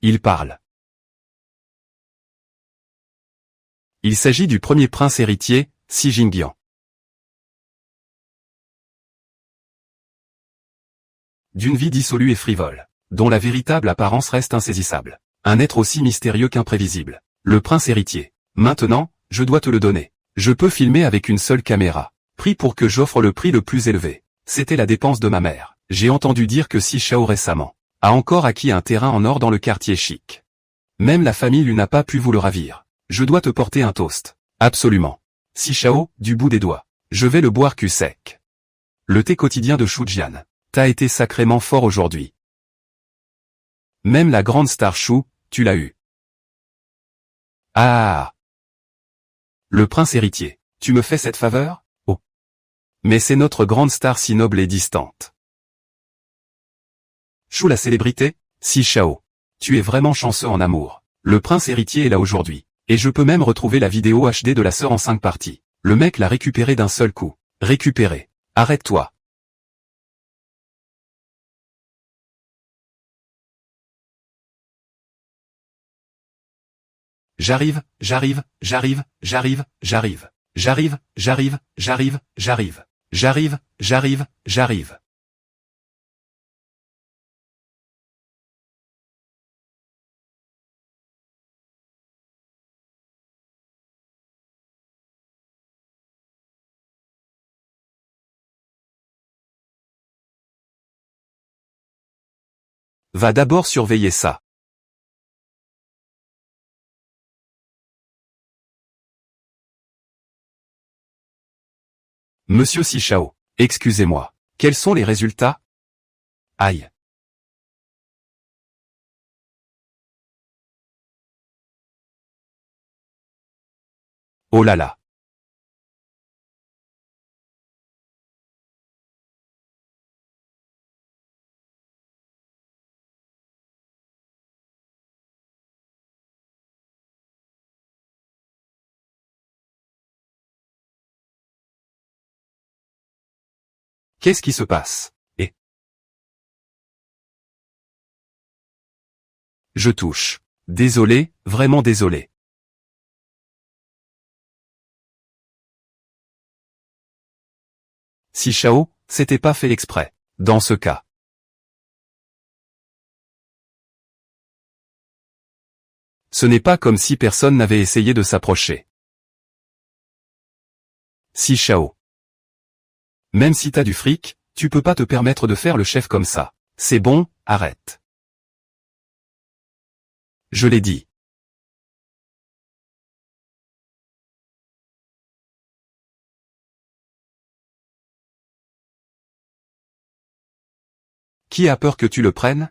Il parle. Il s'agit du premier prince héritier, Si Jingyan. D'une vie dissolue et frivole, dont la véritable apparence reste insaisissable. Un être aussi mystérieux qu'imprévisible. Le prince héritier. Maintenant, je dois te le donner. Je peux filmer avec une seule caméra. Prie pour que j'offre le prix le plus élevé. C'était la dépense de ma mère. J'ai entendu dire que Si Shao récemment a encore acquis un terrain en or dans le quartier chic. Même la famille lui n'a pas pu vous le ravir. Je dois te porter un toast. Absolument. Si Shao, du bout des doigts. Je vais le boire cul sec. Le thé quotidien de Shujian. T'as été sacrément fort aujourd'hui. Même la grande star Shu, tu l'as eu. Ah. Le prince héritier. Tu me fais cette faveur? Oh. Mais c'est notre grande star si noble et distante. Shu la célébrité? Si Shao. Tu es vraiment chanceux en amour. Le prince héritier est là aujourd'hui. Et je peux même retrouver la vidéo HD de la sœur en 5 parties. Le mec l'a récupéré d'un seul coup. Récupéré. Arrête-toi. J'arrive, j'arrive, j'arrive, j'arrive, j'arrive. J'arrive, j'arrive, j'arrive, j'arrive. J'arrive, j'arrive, j'arrive. Va d'abord surveiller ça. Monsieur Sichao, excusez-moi. Quels sont les résultats? Aïe. Oh là là. Qu'est-ce qui se passe? Et je touche. Désolé, vraiment désolé. Sichao, c'était pas fait exprès. Dans ce cas. Ce n'est pas comme si personne n'avait essayé de s'approcher. Sichao. Même si t'as du fric, tu peux pas te permettre de faire le chef comme ça. C'est bon, arrête. Je l'ai dit. Qui a peur que tu le prennes?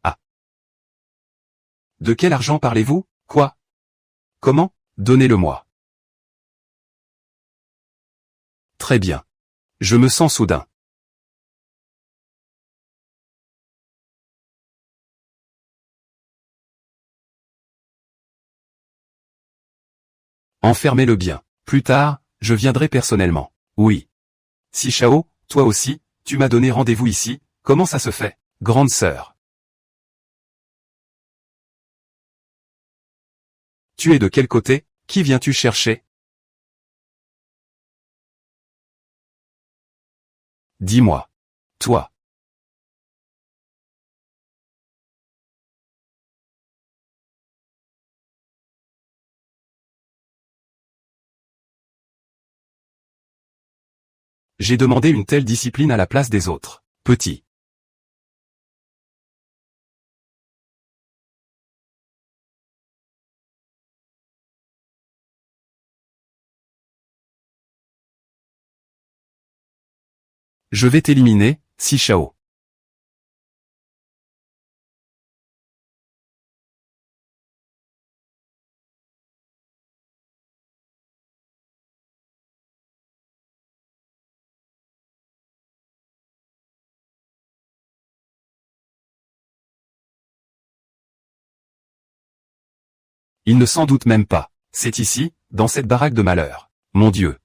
Ah. De quel argent parlez-vous? Quoi? Comment? Donnez-le-moi. Très bien. Je me sens soudain. Enfermez-le bien. Plus tard, je viendrai personnellement. Oui. Si Shao, toi aussi, tu m'as donné rendez-vous ici, comment ça se fait? Grande sœur. Tu es de quel côté? Qui viens-tu chercher? Dis-moi. Toi. J'ai demandé une telle discipline à la place des autres. Petit. Je vais t'éliminer, Si Shao. Il ne s'en doute même pas. C'est ici, dans cette baraque de malheur. Mon Dieu.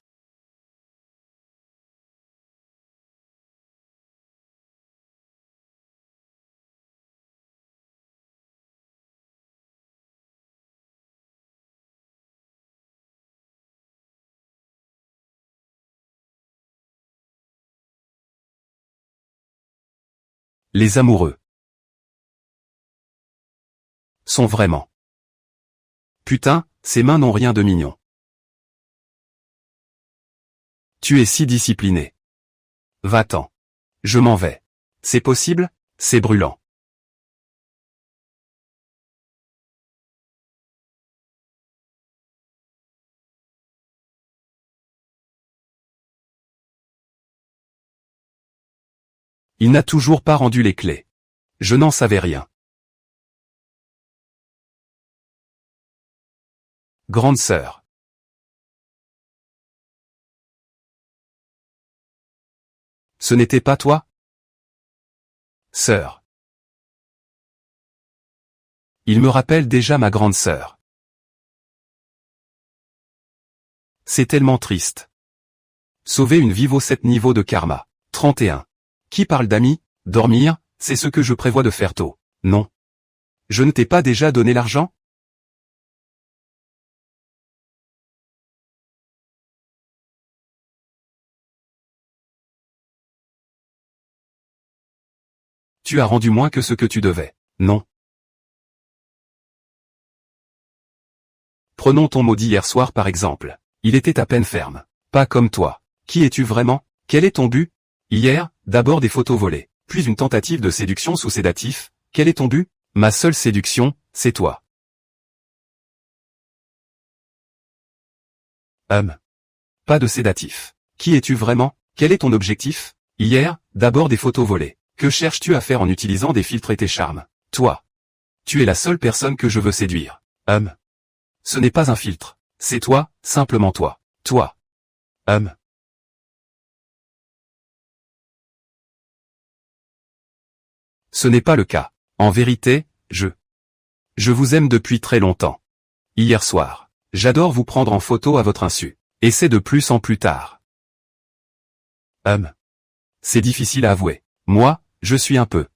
Les amoureux sont vraiment. Putain, ces mains n'ont rien de mignon. Tu es si discipliné. Va-t'en. Je m'en vais. C'est possible? C'est brûlant. Il n'a toujours pas rendu les clés. Je n'en savais rien. Grande sœur. Ce n'était pas toi? Sœur. Il me rappelle déjà ma grande sœur. C'est tellement triste. Sauver une vie vaut 7 niveaux de karma. 31. Qui parle d'amis? Dormir, c'est ce que je prévois de faire tôt. Non. Je ne t'ai pas déjà donné l'argent? Tu as rendu moins que ce que tu devais. Non. Prenons ton mot d'hier soir par exemple. Il était à peine ferme. Pas comme toi. Qui es-tu vraiment? Quel est ton but? Hier, d'abord des photos volées, puis une tentative de séduction sous sédatif. Quel est ton but? Ma seule séduction, c'est toi. Pas de sédatif. Qui es-tu vraiment? Quel est ton objectif? Hier, d'abord des photos volées. Que cherches-tu à faire en utilisant des filtres et tes charmes? Toi. Tu es la seule personne que je veux séduire. Ce n'est pas un filtre. C'est toi, simplement toi. Toi. Ce n'est pas le cas. En vérité, je vous aime depuis très longtemps. Hier soir. J'adore vous prendre en photo à votre insu. Et c'est de plus en plus tard. C'est difficile à avouer. Moi, je suis un peu.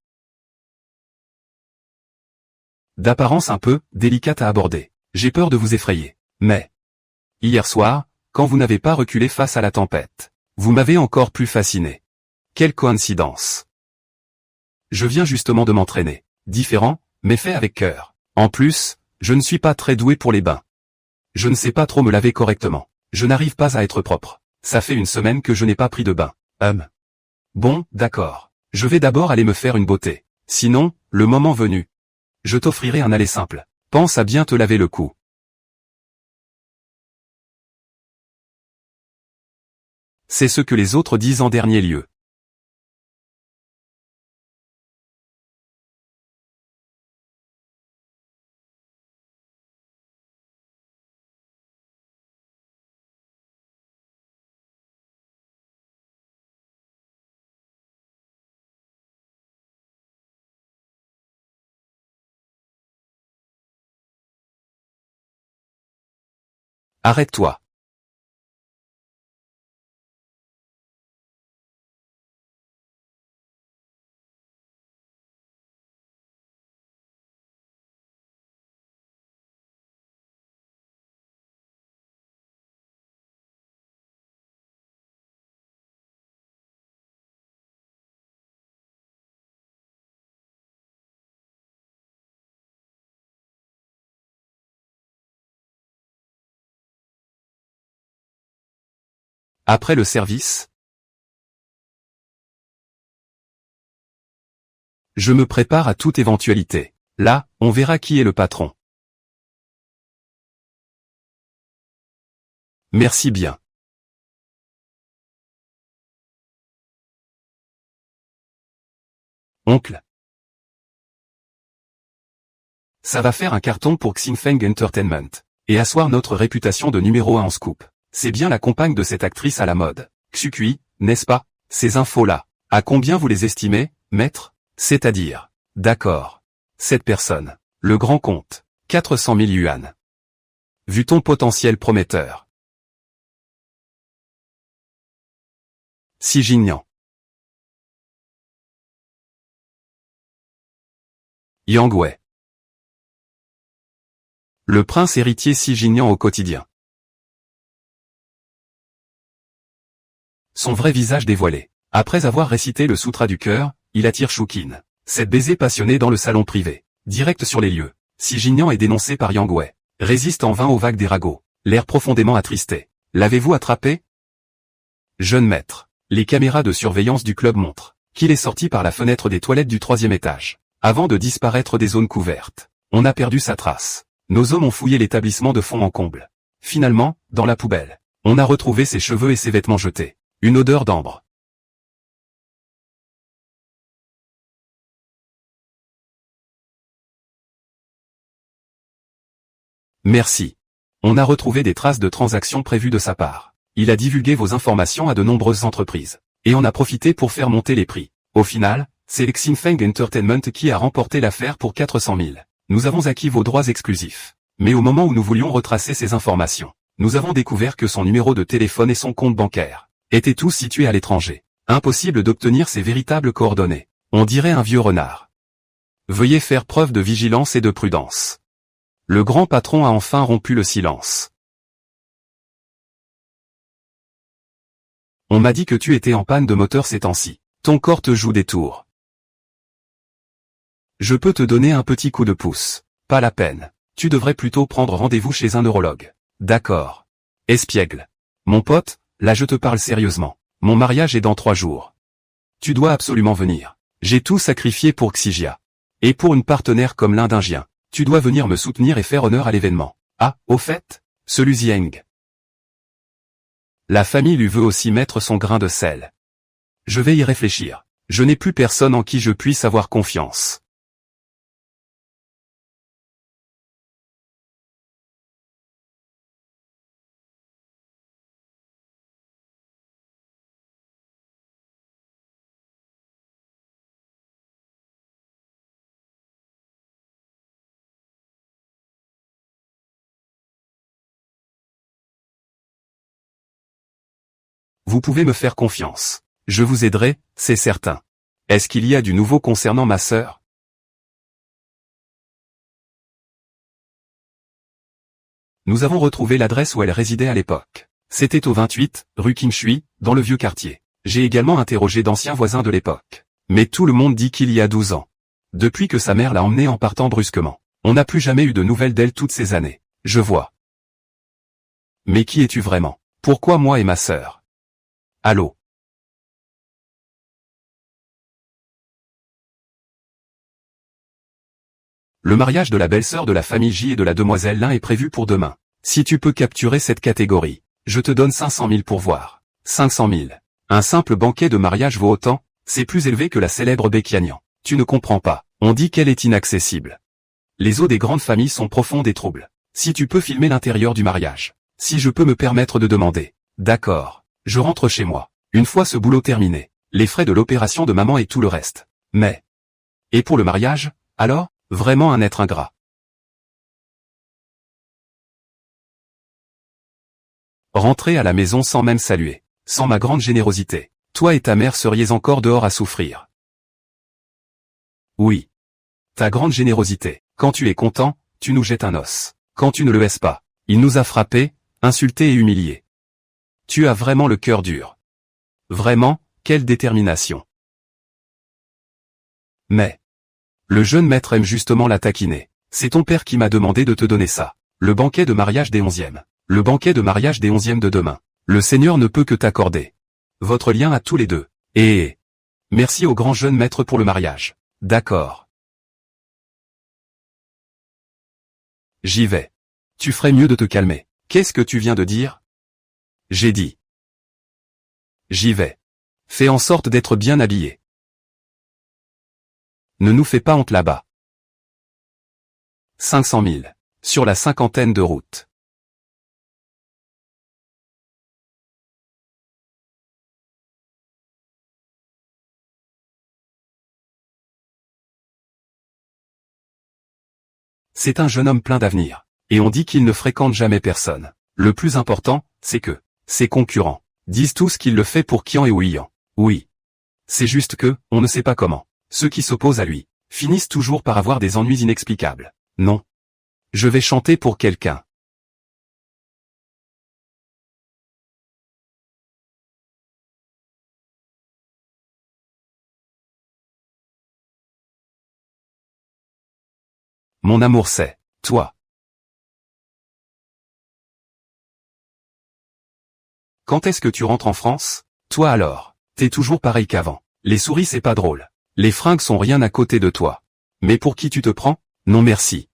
D'apparence un peu délicate à aborder. J'ai peur de vous effrayer. Mais. Hier soir, quand vous n'avez pas reculé face à la tempête, vous m'avez encore plus fasciné. Quelle coïncidence. Je viens justement de m'entraîner. Différent, mais fait avec cœur. En plus, je ne suis pas très doué pour les bains. Je ne sais pas trop me laver correctement. Je n'arrive pas à être propre. Ça fait une semaine que je n'ai pas pris de bain. Bon, d'accord. Je vais d'abord aller me faire une beauté. Sinon, le moment venu, je t'offrirai un aller simple. Pense à bien te laver le cou. C'est ce que les autres disent en dernier lieu. Arrête-toi. Après le service, je me prépare à toute éventualité. Là, on verra qui est le patron. Merci bien. Oncle. Ça va faire un carton pour Xingfeng Entertainment. Et asseoir notre réputation de numéro 1 en scoop. C'est bien la compagne de cette actrice à la mode. Xukui, n'est-ce pas? Ces infos-là. À combien vous les estimez, maître? C'est-à-dire. D'accord. Cette personne. Le grand compte. 400 000 yuan. Vu ton potentiel prometteur. Xi Jinyan. Yang Wei. Le prince héritier Xi Jinyan au quotidien. Son vrai visage dévoilé. Après avoir récité le Sutra du cœur, Il attire Choukin. Cette baiser passionné dans le salon privé. Direct sur les lieux. Si Jignan est dénoncé par Yang Wei. Résiste en vain aux vagues des ragots. L'air profondément attristé. L'avez-vous attrapé? Jeune maître. Les caméras de surveillance du club montrent qu'il est sorti par la fenêtre des toilettes du 3e étage. Avant de disparaître des zones couvertes. On a perdu sa trace. Nos hommes ont fouillé l'établissement de fond en comble. Finalement, dans la poubelle, on a retrouvé ses cheveux et ses vêtements jetés. Une odeur d'ambre. Merci. On a retrouvé des traces de transactions prévues de sa part. Il a divulgué vos informations à de nombreuses entreprises. Et on a profité pour faire monter les prix. Au final, c'est Xinfeng Entertainment qui a remporté l'affaire pour 400 000. Nous avons acquis vos droits exclusifs. Mais au moment où nous voulions retracer ces informations, nous avons découvert que son numéro de téléphone et son compte bancaire étaient tous situés à l'étranger. Impossible d'obtenir ses véritables coordonnées. On dirait un vieux renard. Veuillez faire preuve de vigilance et de prudence. Le grand patron a enfin rompu le silence. On m'a dit que tu étais en panne de moteur ces temps-ci. Ton corps te joue des tours. Je peux te donner un petit coup de pouce. Pas la peine. Tu devrais plutôt prendre rendez-vous chez un neurologue. D'accord. Espiègle. Mon pote, là je te parle sérieusement. Mon mariage est dans 3 jours. Tu dois absolument venir. J'ai tout sacrifié pour Xigia. Et pour une partenaire comme l'Indingien, tu dois venir me soutenir et faire honneur à l'événement. Ah, au fait, ce Lu Zieng. La famille lui veut aussi mettre son grain de sel. Je vais y réfléchir. Je n'ai plus personne en qui je puisse avoir confiance. Vous pouvez me faire confiance. Je vous aiderai, c'est certain. Est-ce qu'il y a du nouveau concernant ma sœur? Nous avons retrouvé l'adresse où elle résidait à l'époque. C'était au 28, rue Kim Shui, dans le vieux quartier. J'ai également interrogé d'anciens voisins de l'époque. Mais tout le monde dit qu'il y a 12 ans. Depuis que sa mère l'a emmenée en partant brusquement. On n'a plus jamais eu de nouvelles d'elle toutes ces années. Je vois. Mais qui es-tu vraiment? Pourquoi moi et ma sœur? Allô? Le mariage de la belle-sœur de la famille J et de la demoiselle Lin est prévu pour demain. Si tu peux capturer cette catégorie, je te donne 500 000 pour voir. 500 000. Un simple banquet de mariage vaut autant, c'est plus élevé que la célèbre Béquiagnan. Tu ne comprends pas, on dit qu'elle est inaccessible. Les eaux des grandes familles sont profondes et troubles. Si tu peux filmer l'intérieur du mariage. Si je peux me permettre de demander. D'accord. Je rentre chez moi. Une fois ce boulot terminé. Les frais de l'opération de maman et tout le reste. Mais. Et pour le mariage, alors? Vraiment un être ingrat. Rentrez à la maison sans même saluer. Sans ma grande générosité. Toi et ta mère seriez encore dehors à souffrir. Oui. Ta grande générosité. Quand tu es content, tu nous jettes un os. Quand tu ne le es pas, il nous a frappés, insultés et humiliés. Tu as vraiment le cœur dur. Vraiment, quelle détermination. Mais. Le jeune maître aime justement la taquiner. C'est ton père qui m'a demandé de te donner ça. Le banquet de mariage des 11e. Le banquet de mariage des 11e de demain. Le Seigneur ne peut que t'accorder. Votre lien à tous les deux. Et... Merci au grand jeune maître pour le mariage. D'accord. J'y vais. Tu ferais mieux de te calmer. Qu'est-ce que tu viens de dire? J'ai dit. J'y vais. Fais en sorte d'être bien habillé. Ne nous fais pas honte là-bas. 500 000. Sur la 50aine de routes. C'est un jeune homme plein d'avenir. Et on dit qu'il ne fréquente jamais personne. Le plus important, c'est que ses concurrents disent tous qu'il le fait pour Qian et Ouian. Oui. C'est juste que, on ne sait pas comment. Ceux qui s'opposent à lui finissent toujours par avoir des ennuis inexplicables. Non. Je vais chanter pour quelqu'un. Mon amour c'est toi. Quand est-ce que tu rentres en France? Toi alors, t'es toujours pareil qu'avant. Les souris c'est pas drôle. Les fringues sont rien à côté de toi. Mais pour qui tu te prends? Non merci.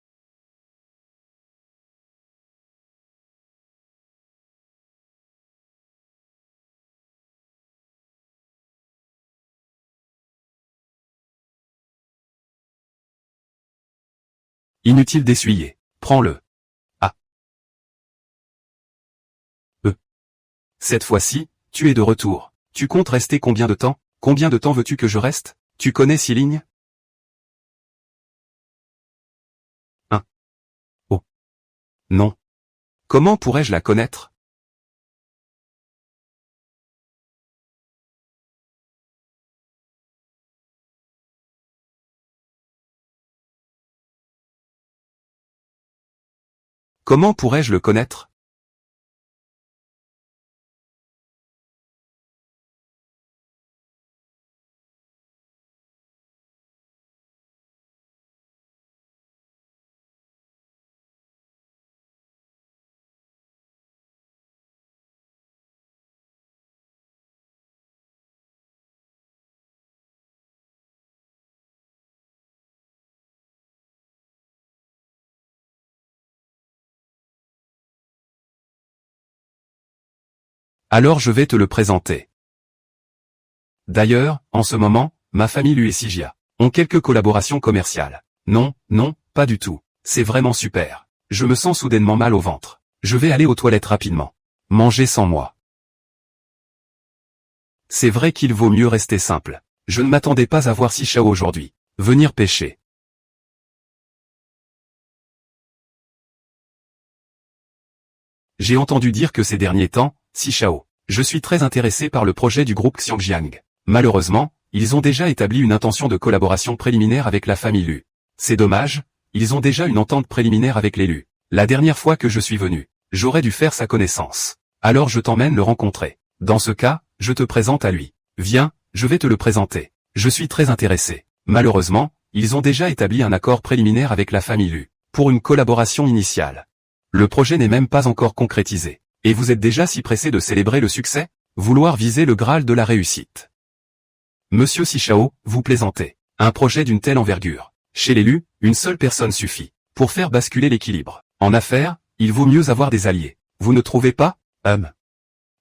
Inutile d'essuyer. Prends-le. Ah. Cette fois-ci, tu es de retour. Tu comptes rester combien de temps? Combien de temps veux-tu que je reste? Tu connais 6 lignes? 1. Oh. Non. Comment pourrais-je la connaître? Comment pourrais-je le connaître? Alors je vais te le présenter. D'ailleurs, en ce moment, ma famille Lu et Sigia ont quelques collaborations commerciales. Non, non, pas du tout. C'est vraiment super. Je me sens soudainement mal au ventre. Je vais aller aux toilettes rapidement. Manger sans moi. C'est vrai qu'il vaut mieux rester simple. Je ne m'attendais pas à voir Si Chao aujourd'hui. Venir pêcher. J'ai entendu dire que ces derniers temps, Si Chao, je suis très intéressé par le projet du groupe Xiangjiang. Malheureusement, ils ont déjà établi une intention de collaboration préliminaire avec la famille Lu. C'est dommage, ils ont déjà une entente préliminaire avec les Lu. La dernière fois que je suis venu, j'aurais dû faire sa connaissance. Alors je t'emmène le rencontrer. Dans ce cas, je te présente à lui. Viens, je vais te le présenter. Je suis très intéressé. Malheureusement, ils ont déjà établi un accord préliminaire avec la famille Lu, pour une collaboration initiale. Le projet n'est même pas encore concrétisé. Et vous êtes déjà si pressé de célébrer le succès? Vouloir viser le Graal de la réussite. Monsieur Si Chao, vous plaisantez. Un projet d'une telle envergure. Chez l'élu, une seule personne suffit. Pour faire basculer l'équilibre. En affaires, il vaut mieux avoir des alliés. Vous ne trouvez pas?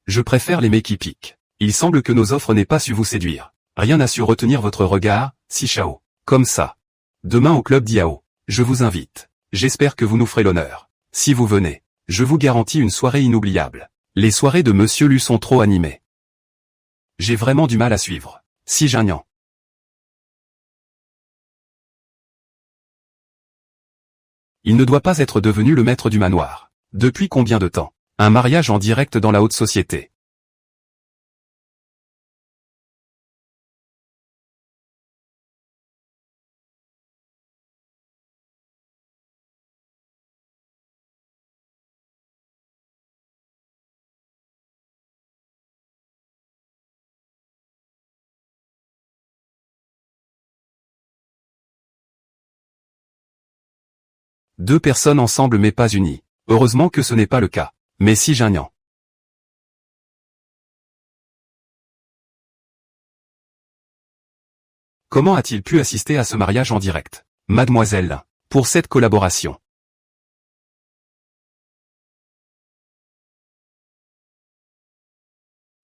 Je préfère les mecs qui piquent. Il semble que nos offres n'aient pas su vous séduire. Rien n'a su retenir votre regard, Si Chao. Comme ça. Demain au club d'Iao. Je vous invite. J'espère que vous nous ferez l'honneur. Si vous venez, je vous garantis une soirée inoubliable. Les soirées de Monsieur Lu sont trop animées. J'ai vraiment du mal à suivre. Si Jagnan. Il ne doit pas être devenu le maître du manoir. Depuis combien de temps? Un mariage en direct dans la haute société. Deux personnes ensemble mais pas unies. Heureusement que ce n'est pas le cas. Mais si Jagnan. Comment a-t-il pu assister à ce mariage en direct? Mademoiselle, pour cette collaboration.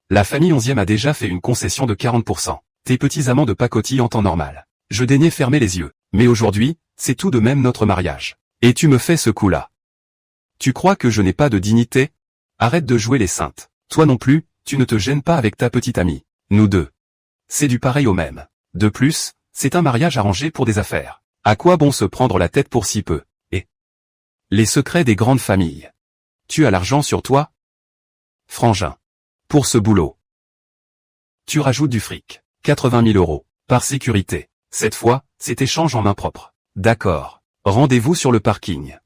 La famille 11e a déjà fait une concession de 40%. Tes petits amants de pacotille en temps normal. Je daignais fermer les yeux. Mais aujourd'hui, c'est tout de même notre mariage. Et tu me fais ce coup-là. Tu crois que je n'ai pas de dignité? Arrête de jouer les saintes. Toi non plus, tu ne te gênes pas avec ta petite amie. Nous deux. C'est du pareil au même. De plus, c'est un mariage arrangé pour des affaires. À quoi bon se prendre la tête pour si peu? Et les secrets des grandes familles. Tu as l'argent sur toi? Frangin. Pour ce boulot. Tu rajoutes du fric. 80 000 euros. Par sécurité. Cette fois, c'est échange en main propre. D'accord. Rendez-vous sur le parking.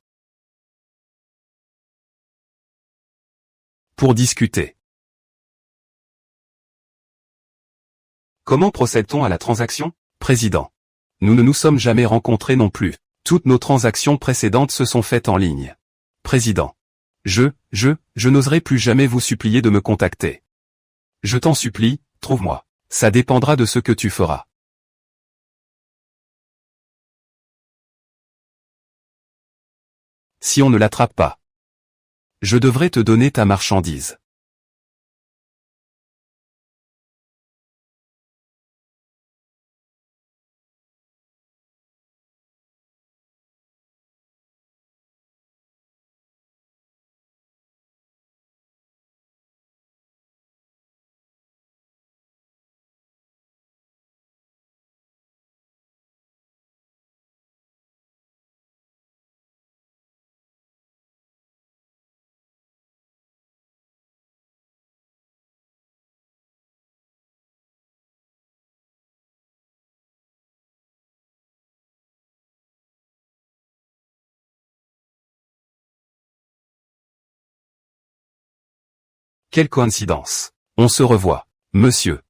Pour discuter. Comment procède-t-on à la transaction? Président. Nous ne nous sommes jamais rencontrés non plus. Toutes nos transactions précédentes se sont faites en ligne. Président. Je n'oserai plus jamais vous supplier de me contacter. Je t'en supplie, trouve-moi. Ça dépendra de ce que tu feras. Si on ne l'attrape pas, je devrais te donner ta marchandise. Quelle coïncidence. On se revoit, monsieur.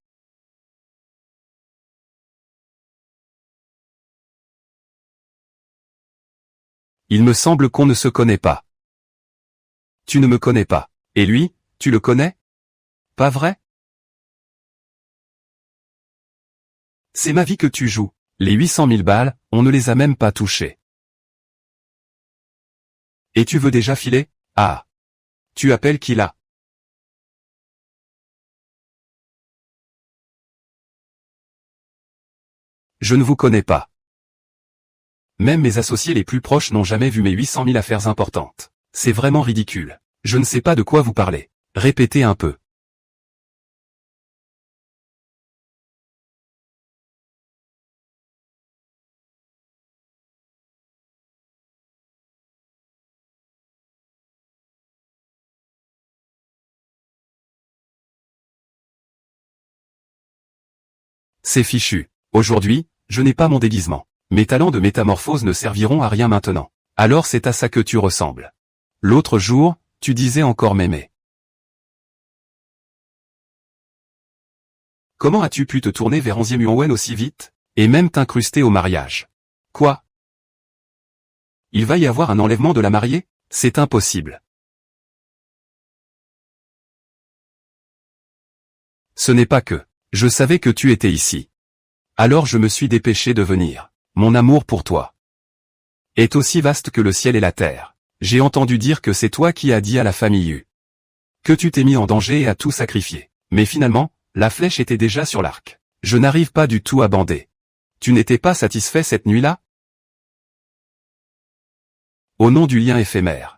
Il me semble qu'on ne se connaît pas. Tu ne me connais pas. Et lui, tu le connais? Pas vrai? C'est ma vie que tu joues. Les 800 000 balles, on ne les a même pas touchées. Et tu veux déjà filer? Ah. Tu appelles qui là? Je ne vous connais pas. Même mes associés les plus proches n'ont jamais vu mes 800 000 affaires importantes. C'est vraiment ridicule. Je ne sais pas de quoi vous parlez. Répétez un peu. C'est fichu. Aujourd'hui, je n'ai pas mon déguisement. Mes talents de métamorphose ne serviront à rien maintenant. Alors c'est à ça que tu ressembles. L'autre jour, tu disais encore m'aimer. Comment as-tu pu te tourner vers Onzième Yuan aussi vite, et même t'incruster au mariage? Quoi? Il va y avoir un enlèvement de la mariée? C'est impossible. Ce n'est pas que. Je savais que tu étais ici. Alors je me suis dépêché de venir. Mon amour pour toi est aussi vaste que le ciel et la terre. J'ai entendu dire que c'est toi qui as dit à la famille U que tu t'es mis en danger et as tout sacrifié. Mais finalement, la flèche était déjà sur l'arc. Je n'arrive pas du tout à bander. Tu n'étais pas satisfait cette nuit-là? Au nom du lien éphémère.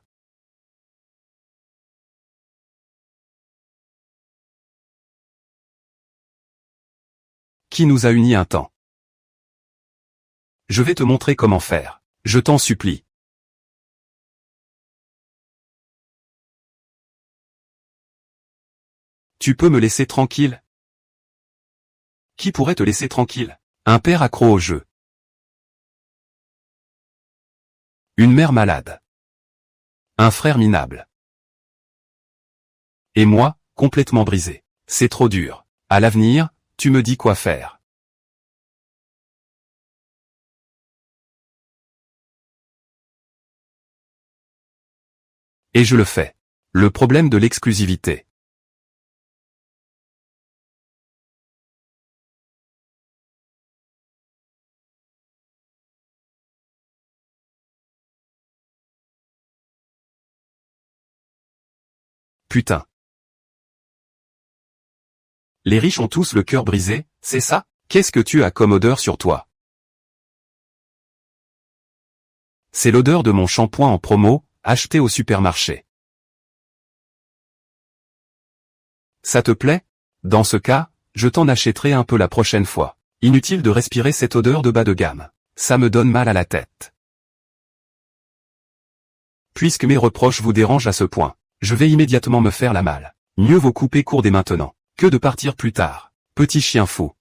Qui nous a unis un temps. Je vais te montrer comment faire. Je t'en supplie. Tu peux me laisser tranquille? Qui pourrait te laisser tranquille? Un père accro au jeu. Une mère malade. Un frère minable. Et moi, complètement brisé. C'est trop dur. À l'avenir, tu me dis quoi faire. Et je le fais. Le problème de l'exclusivité. Putain. Les riches ont tous le cœur brisé, c'est ça? Qu'est-ce que tu as comme odeur sur toi? C'est l'odeur de mon shampoing en promo, acheté au supermarché. Ça te plaît? Dans ce cas, je t'en achèterai un peu la prochaine fois. Inutile de respirer cette odeur de bas de gamme. Ça me donne mal à la tête. Puisque mes reproches vous dérangent à ce point, je vais immédiatement me faire la malle. Mieux vaut couper court dès maintenant, que de partir plus tard. Petit chien fou.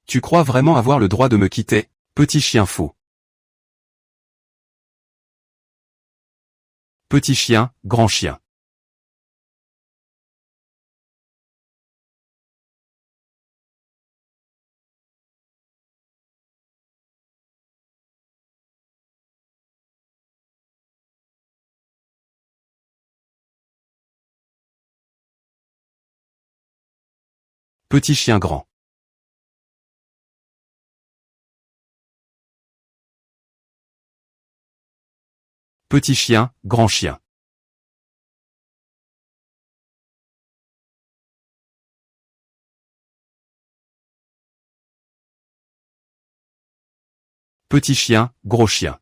Tu crois vraiment avoir le droit de me quitter, petit chien fou? Petit chien, grand chien. Petit chien grand. Petit chien, grand chien. Petit chien, gros chien.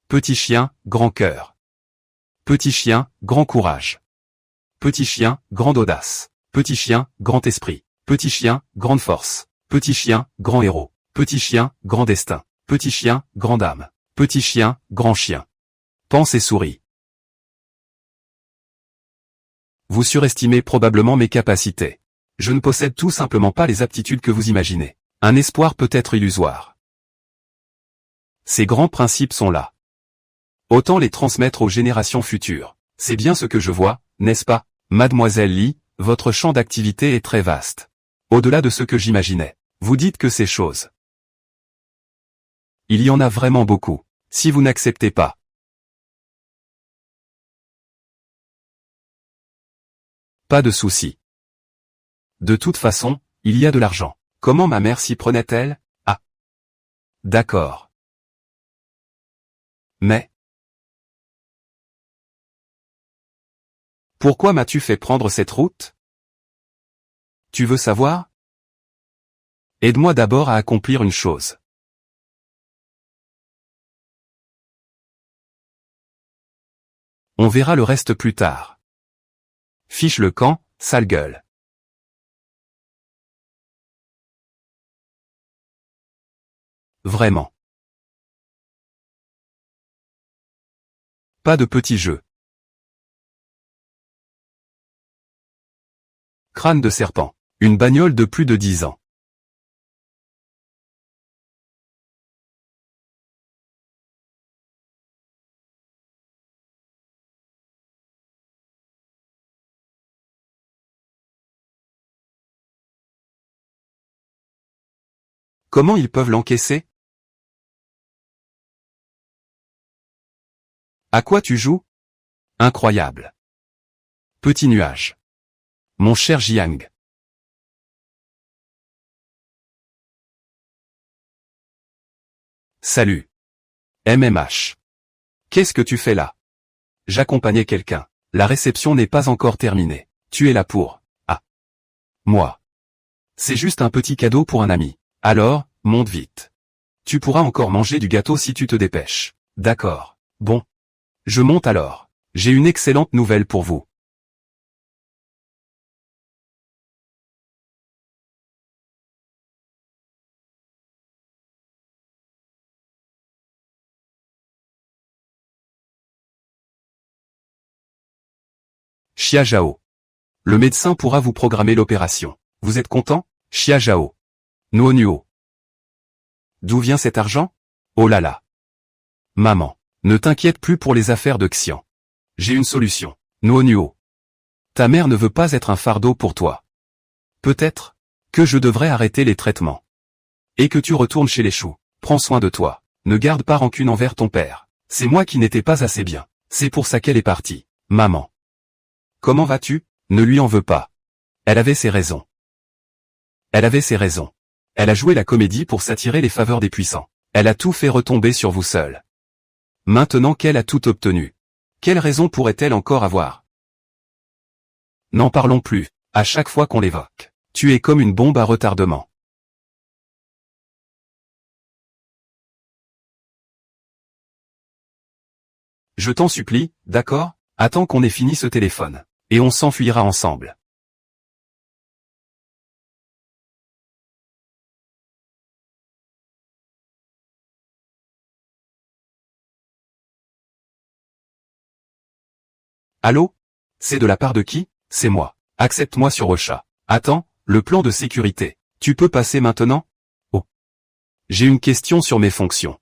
Petit chien, grand cœur. Petit chien, grand courage. Petit chien, grande audace. Petit chien, grand esprit. Petit chien, grande force. Petit chien, grand héros. Petit chien, grand destin. Petit chien, grande âme. Petit chien, grand chien. Pense et souris. Vous surestimez probablement mes capacités. Je ne possède tout simplement pas les aptitudes que vous imaginez. Un espoir peut être illusoire. Ces grands principes sont là. Autant les transmettre aux générations futures. C'est bien ce que je vois, n'est-ce pas, Mademoiselle Lee, votre champ d'activité est très vaste. Au-delà de ce que j'imaginais. Vous dites que ces choses. Il y en a vraiment beaucoup. Si vous n'acceptez pas. Pas de souci. De toute façon, il y a de l'argent. Comment ma mère s'y prenait-elle? Ah. D'accord. Mais. Pourquoi m'as-tu fait prendre cette route? Tu veux savoir? Aide-moi d'abord à accomplir une chose. On verra le reste plus tard. Fiche le camp, sale gueule. Vraiment. Pas de petit jeu. Crâne de serpent. Une bagnole de plus de 10 ans. Comment ils peuvent l'encaisser? À quoi tu joues? Incroyable. Petit nuage. Mon cher Jiang. Salut. MMH. Qu'est-ce que tu fais là? J'accompagnais quelqu'un. La réception n'est pas encore terminée. Tu es là pour... Ah. Moi. C'est juste un petit cadeau pour un ami. Alors, monte vite. Tu pourras encore manger du gâteau si tu te dépêches. D'accord. Bon. Je monte alors. J'ai une excellente nouvelle pour vous. Xia Zhao. Le médecin pourra vous programmer l'opération. Vous êtes content? Xia Zhao. Nuo Nuo. D'où vient cet argent? Oh là là. Maman. Ne t'inquiète plus pour les affaires de Xian. J'ai une solution. Nuo Nuo. Ta mère ne veut pas être un fardeau pour toi. Peut-être que je devrais arrêter les traitements. Et que tu retournes chez les choux. Prends soin de toi. Ne garde pas rancune envers ton père. C'est moi qui n'étais pas assez bien. C'est pour ça qu'elle est partie. Maman. Comment vas-tu? Ne lui en veux pas. Elle avait ses raisons. Elle avait ses raisons. Elle a joué la comédie pour s'attirer les faveurs des puissants. Elle a tout fait retomber sur vous seul. Maintenant qu'elle a tout obtenu. Quelle raison pourrait-elle encore avoir? N'en parlons plus. À chaque fois qu'on l'évoque. Tu es comme une bombe à retardement. Je t'en supplie, d'accord? Attends qu'on ait fini ce téléphone. Et on s'enfuira ensemble. Allô? C'est de la part de qui? C'est moi. Accepte-moi sur Ocha. Attends, Le plan de sécurité. Tu peux passer maintenant? Oh. J'ai une question sur mes fonctions.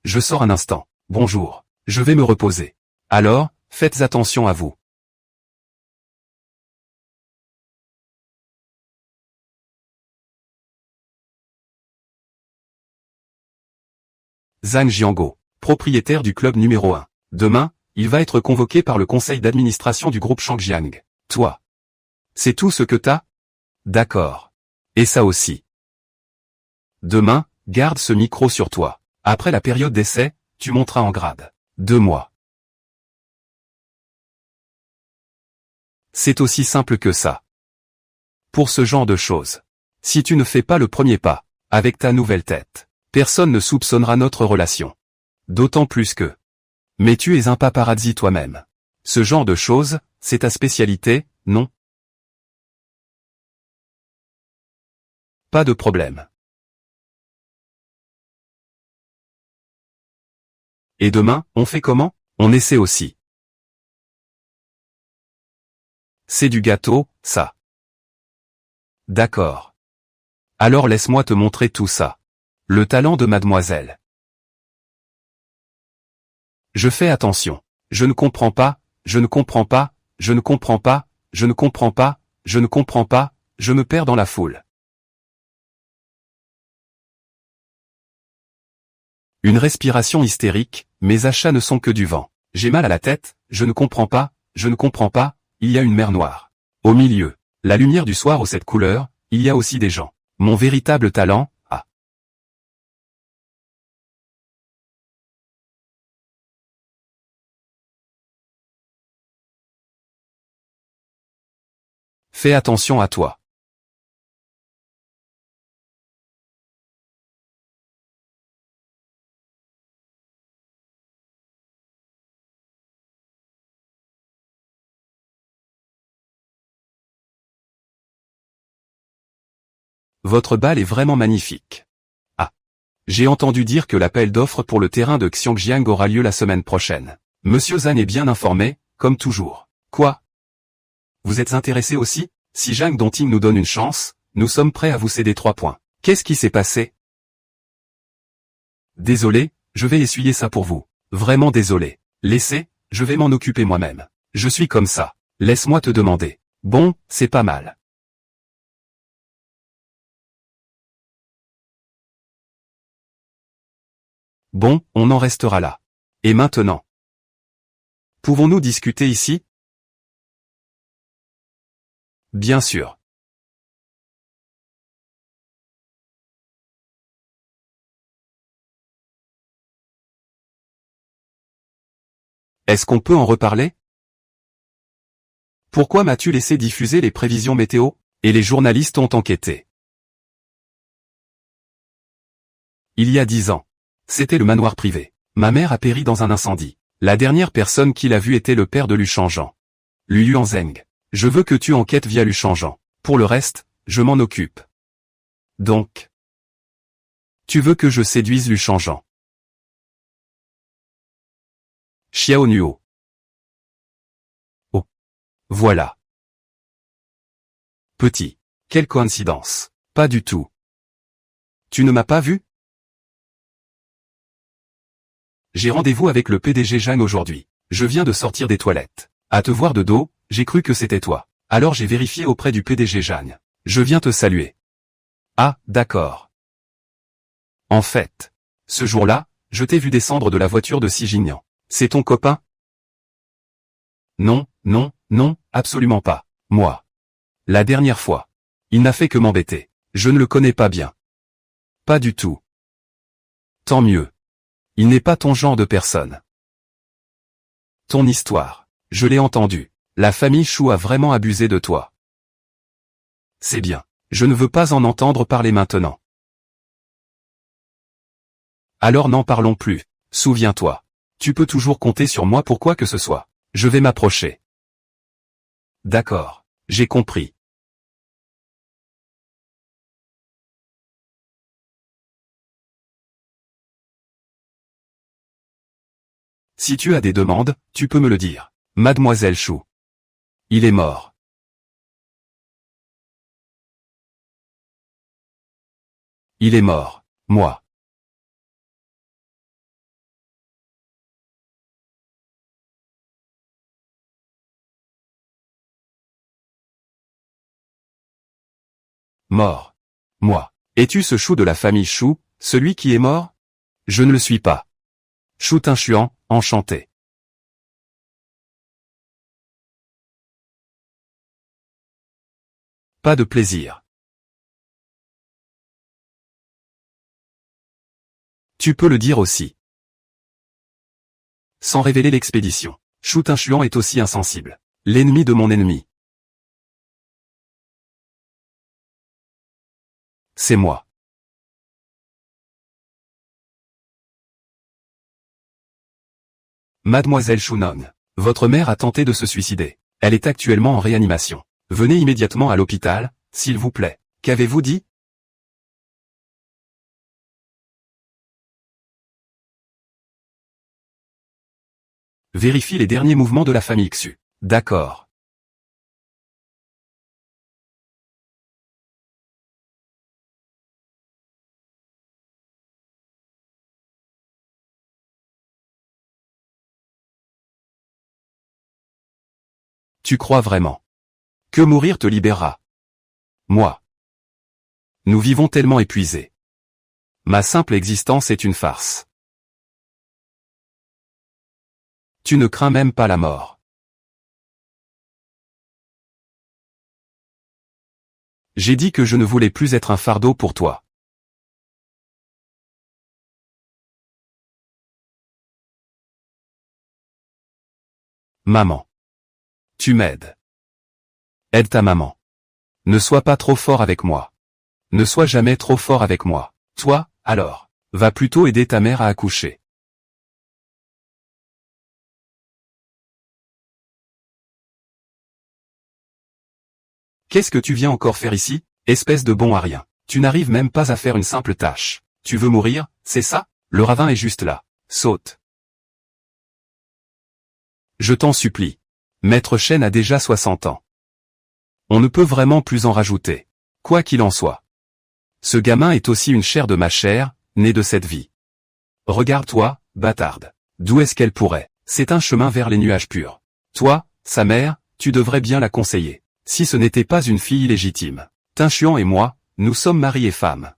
Je sors un instant. Bonjour. Je vais me reposer. Alors, faites attention à vous. Zhang Jianguo, propriétaire du club numéro 1. Demain, il va être convoqué par le conseil d'administration du groupe Shangjiang. Toi. C'est tout ce que t'as? D'accord. Et ça aussi. Demain, garde ce micro sur toi. Après la période d'essai, tu monteras en grade. 2 mois. C'est aussi simple que ça. Pour ce genre de choses. Si tu ne fais pas le premier pas, avec ta nouvelle tête, personne ne soupçonnera notre relation. D'autant plus que... Mais tu es un paparazzi toi-même. Ce genre de choses, c'est ta spécialité, non? Pas de problème. Et demain, on fait comment? On essaie aussi. C'est du gâteau, ça. D'accord. Alors laisse-moi te montrer tout ça. Le talent de mademoiselle. Je fais attention. Je ne comprends pas, je ne comprends pas, je ne comprends pas, je ne comprends pas, je ne comprends pas, je me perds dans la foule. Une respiration hystérique, mes achats ne sont que du vent. J'ai mal à la tête, je ne comprends pas, je ne comprends pas, il y a une mer Noire. Au milieu, la lumière du soir aux 7 couleurs, il y a aussi des gens. Mon véritable talent, ah. Fais attention à toi. Votre balle est vraiment magnifique. Ah. J'ai entendu dire que l'appel d'offres pour le terrain de Xiongjiang aura lieu la semaine prochaine. Monsieur Zhan est bien informé, comme toujours. Quoi? Vous êtes intéressé aussi? Si Zhang Dongting nous donne une chance, nous sommes prêts à vous céder 3 points. Qu'est-ce qui s'est passé? Désolé, je vais essuyer ça pour vous. Vraiment désolé. Laissez, je vais m'en occuper moi-même. Je suis comme ça. Laisse-moi te demander. Bon, c'est pas mal. Bon, on en restera là. Et maintenant? Pouvons-nous discuter ici? Bien sûr. Est-ce qu'on peut en reparler? Pourquoi m'as-tu laissé diffuser les prévisions météo? Et les journalistes ont enquêté. Il y a 10 ans. C'était le manoir privé. Ma mère a péri dans un incendie. La dernière personne qui l'a vu était le père de Lu Changjiang. Lu Yuanzheng. Je veux que tu enquêtes via Lu Changjiang. Pour le reste, je m'en occupe. Donc. Tu veux que je séduise Lu Changjiang? Xiao Nuo. Oh. Voilà. Petit. Quelle coïncidence. Pas du tout. Tu ne m'as pas vu? J'ai rendez-vous avec le PDG Zhang aujourd'hui. Je viens de sortir des toilettes. À te voir de dos, j'ai cru que c'était toi. Alors j'ai vérifié auprès du PDG Zhang. Je viens te saluer. Ah, d'accord. En fait, ce jour-là, je t'ai vu descendre de la voiture de Xi Jinping. C'est ton copain? Non, non, non, absolument pas. Moi. La dernière fois. Il n'a fait que m'embêter. Je ne le connais pas bien. Pas du tout. Tant mieux. Il n'est pas ton genre de personne. Ton histoire. Je l'ai entendu. La famille Chou a vraiment abusé de toi. C'est bien. Je ne veux pas en entendre parler maintenant. Alors n'en parlons plus. Souviens-toi. Tu peux toujours compter sur moi pour quoi que ce soit. Je vais m'approcher. D'accord. J'ai compris. Si tu as des demandes, tu peux me le dire. Mademoiselle Chou. Il est mort. Il est mort. Moi. Mort. Moi. Es-tu ce Chou de la famille Chou, celui qui est mort? Je ne le suis pas. Chou Tinchuan, enchanté. Pas de plaisir. Tu peux le dire aussi. Sans révéler l'expédition. Chou Tinchuan est aussi insensible. L'ennemi de mon ennemi. C'est moi. Mademoiselle Chounon. Votre mère a tenté de se suicider. Elle est actuellement en réanimation. Venez immédiatement à l'hôpital, s'il vous plaît. Qu'avez-vous dit? Vérifie les derniers mouvements de la famille Xu. D'accord. Tu crois vraiment que mourir te libérera? Moi. Nous vivons tellement épuisés. Ma simple existence est une farce. Tu ne crains même pas la mort. J'ai dit que je ne voulais plus être un fardeau pour toi. Maman. Tu m'aides. Aide ta maman. Ne sois pas trop fort avec moi. Ne sois jamais trop fort avec moi. Toi, alors, va plutôt aider ta mère à accoucher. Qu'est-ce que tu viens encore faire ici, espèce de bon à rien? Tu n'arrives même pas à faire une simple tâche. Tu veux mourir, c'est ça? Le ravin est juste là. Saute. Je t'en supplie. Maître Chen a déjà 60 ans. On ne peut vraiment plus en rajouter. Quoi qu'il en soit. Ce gamin est aussi une chair de ma chair, née de cette vie. Regarde-toi, bâtarde. D'où est-ce qu'elle pourrait? C'est un chemin vers les nuages purs. Toi, sa mère, tu devrais bien la conseiller. Si ce n'était pas une fille illégitime. Tinchuan et moi, nous sommes mari et femme.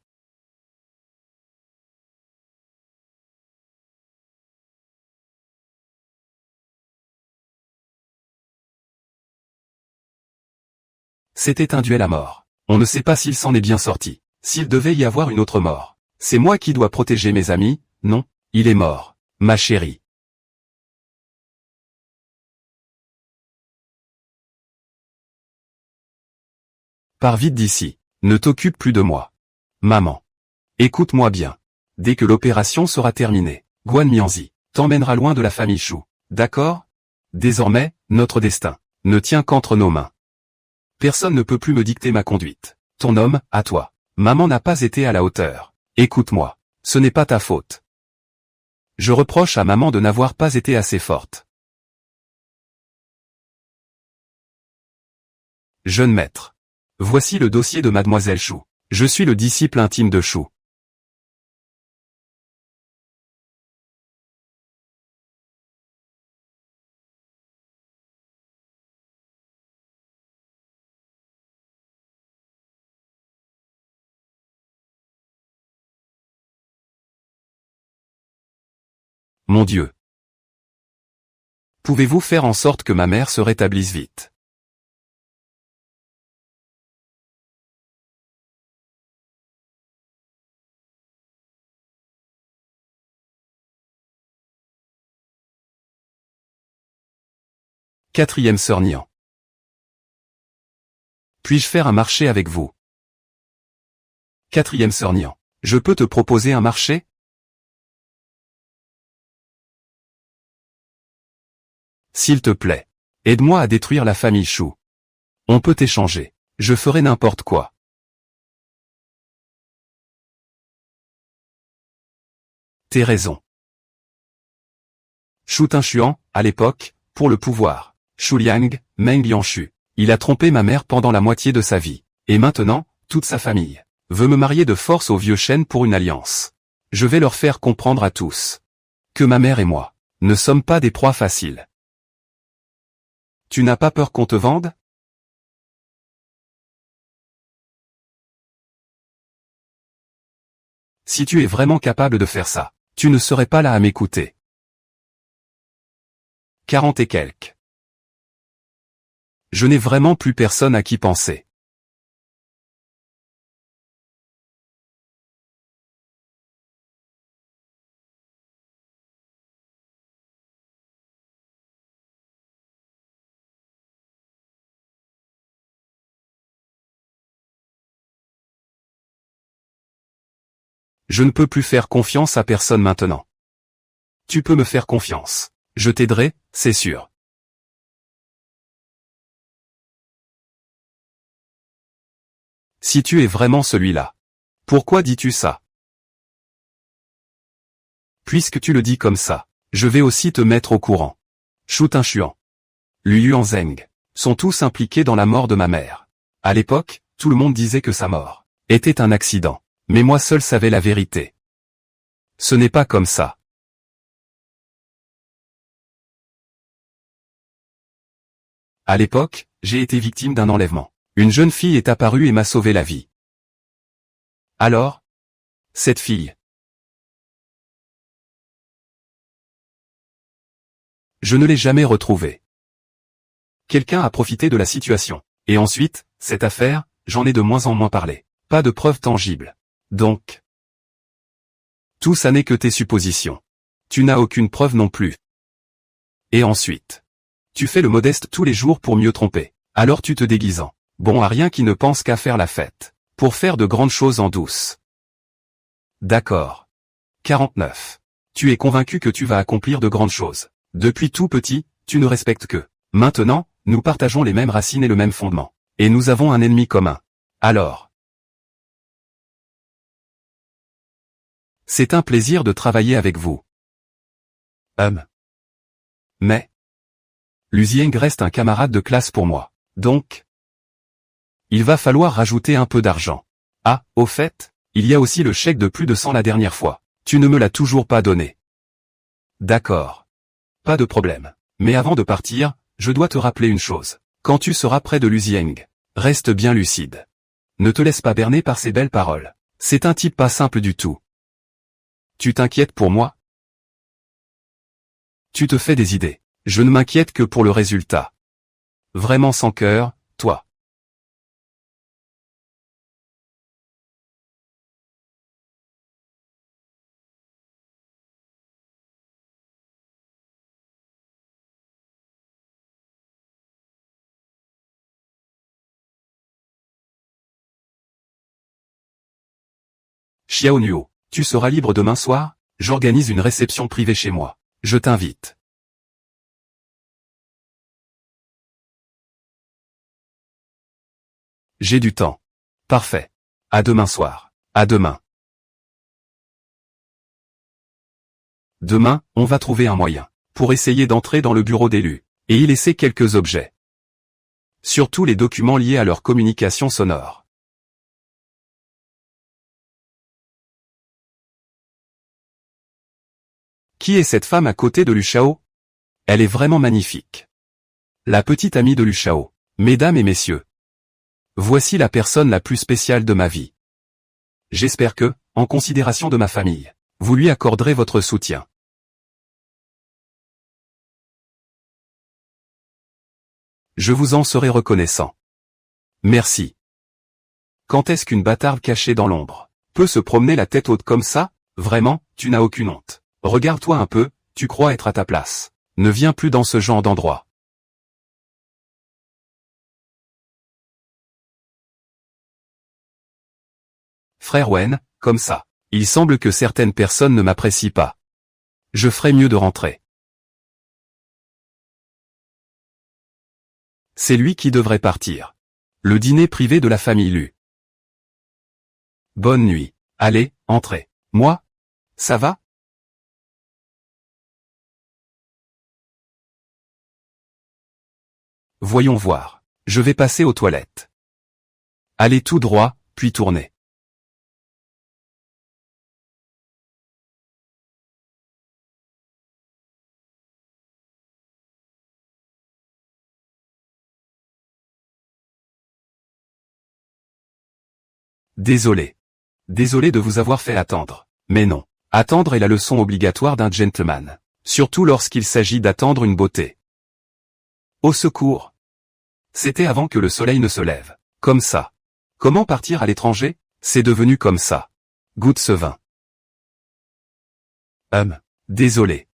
C'était un duel à mort. On ne sait pas s'il s'en est bien sorti. S'il devait y avoir une autre mort. C'est moi qui dois protéger mes amis, non? Il est mort. Ma chérie. Pars vite d'ici. Ne t'occupe plus de moi. Maman. Écoute-moi bien. Dès que l'opération sera terminée, Guan Mianzi t'emmènera loin de la famille Chou. D'accord? Désormais, notre destin ne tient qu'entre nos mains. Personne ne peut plus me dicter ma conduite. Ton homme, à toi. Maman n'a pas été à la hauteur. Écoute-moi. Ce n'est pas ta faute. Je reproche à maman de n'avoir pas été assez forte. Jeune maître. Voici le dossier de Mademoiselle Chou. Je suis le disciple intime de Chou. Mon Dieu. Pouvez-vous faire en sorte que ma mère se rétablisse vite? Quatrième sœur Nian. Puis-je faire un marché avec vous? Quatrième sœur Nian. Je peux te proposer un marché? S'il te plaît. Aide-moi à détruire la famille Chou. On peut échanger. Je ferai n'importe quoi. T'as raison. Shu Tingshuan, à l'époque, pour le pouvoir. Shu Liang, Meng Lianshu. Il a trompé ma mère pendant la moitié de sa vie. Et maintenant, toute sa famille veut me marier de force au vieux Shen pour une alliance. Je vais leur faire comprendre à tous que ma mère et moi ne sommes pas des proies faciles. Tu n'as pas peur qu'on te vende? Si tu es vraiment capable de faire ça, tu ne serais pas là à m'écouter. 40 et quelques. Je n'ai vraiment plus personne à qui penser. Je ne peux plus faire confiance à personne maintenant. Tu peux me faire confiance. Je t'aiderai, c'est sûr. Si tu es vraiment celui-là. Pourquoi dis-tu ça? Puisque tu le dis comme ça, je vais aussi te mettre au courant. Shu Tingshuan, Lu Yuanzheng, sont tous impliqués dans la mort de ma mère. À l'époque, tout le monde disait que sa mort était un accident. Mais moi seul savais la vérité. Ce n'est pas comme ça. À l'époque, j'ai été victime d'un enlèvement. Une jeune fille est apparue et m'a sauvé la vie. Alors? Cette fille. Je ne l'ai jamais retrouvée. Quelqu'un a profité de la situation. Et ensuite, cette affaire, j'en ai de moins en moins parlé. Pas de preuves tangibles. Donc, tout ça n'est que tes suppositions. Tu n'as aucune preuve non plus. Et ensuite, tu fais le modeste tous les jours pour mieux tromper. Alors tu te déguisant. Bon à rien qui ne pense qu'à faire la fête. Pour faire de grandes choses en douce. D'accord. 49. Tu es convaincu que tu vas accomplir de grandes choses. Depuis tout petit, tu ne respectes que. Maintenant, nous partageons les mêmes racines et le même fondement. Et nous avons un ennemi commun. Alors. C'est un plaisir de travailler avec vous. Mais. Lu Zieng reste un camarade de classe pour moi. Donc. Il va falloir rajouter un peu d'argent. Ah, au fait, il y a aussi le chèque de plus de 100 la dernière fois. Tu ne me l'as toujours pas donné. D'accord. Pas de problème. Mais avant de partir, je dois te rappeler une chose. Quand tu seras près de Lu Zieng, reste bien lucide. Ne te laisse pas berner par ses belles paroles. C'est un type pas simple du tout. Tu t'inquiètes pour moi? Tu te fais des idées. Je ne m'inquiète que pour le résultat. Vraiment sans cœur, toi. Xiao Nuo, tu seras libre demain soir? J'organise une réception privée chez moi. Je t'invite. J'ai du temps. Parfait. À demain soir. À demain. Demain, on va trouver un moyen pour essayer d'entrer dans le bureau d'élu et y laisser quelques objets. Surtout les documents liés à leur communication sonore. Qui est cette femme à côté de Lu Shao? Elle est vraiment magnifique. La petite amie de Lu Shao. Mesdames et messieurs. Voici la personne la plus spéciale de ma vie. J'espère que, en considération de ma famille, vous lui accorderez votre soutien. Je vous en serai reconnaissant. Merci. Quand est-ce qu'une bâtarde cachée dans l'ombre peut se promener la tête haute comme ça? Vraiment, tu n'as aucune honte. Regarde-toi un peu, tu crois être à ta place. Ne viens plus dans ce genre d'endroit. Frère Wen, comme ça. Il semble que certaines personnes ne m'apprécient pas. Je ferais mieux de rentrer. C'est lui qui devrait partir. Le dîner privé de la famille Lu. Bonne nuit. Allez, entrez. Moi? Ça va? Voyons voir. Je vais passer aux toilettes. Allez tout droit, puis tournez. Désolé. Désolé de vous avoir fait attendre. Mais non. Attendre est la leçon obligatoire d'un gentleman. Surtout lorsqu'il s'agit d'attendre une beauté. Au secours. C'était avant que le soleil ne se lève. Comme ça. Comment partir à l'étranger? C'est devenu comme ça. Goûte ce vin. Désolé.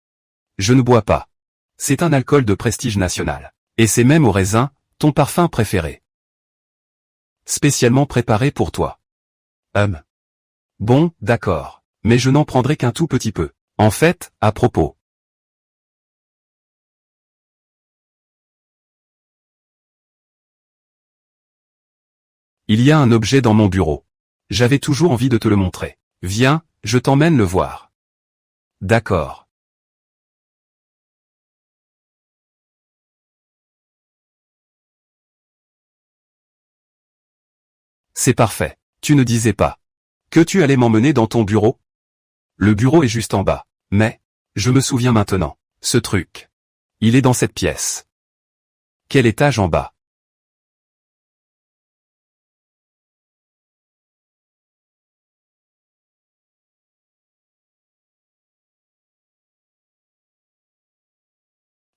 Je ne bois pas. C'est un alcool de prestige national. Et c'est même au raisin, ton parfum préféré. Spécialement préparé pour toi. Bon, d'accord. Mais je n'en prendrai qu'un tout petit peu. En fait, à propos. Il y a un objet dans mon bureau. J'avais toujours envie de te le montrer. Viens, je t'emmène le voir. D'accord. C'est parfait. Tu ne disais pas que tu allais m'emmener dans ton bureau? Le bureau est juste en bas. Mais, je me souviens maintenant. Ce truc. Il est dans cette pièce. Quel étage en bas?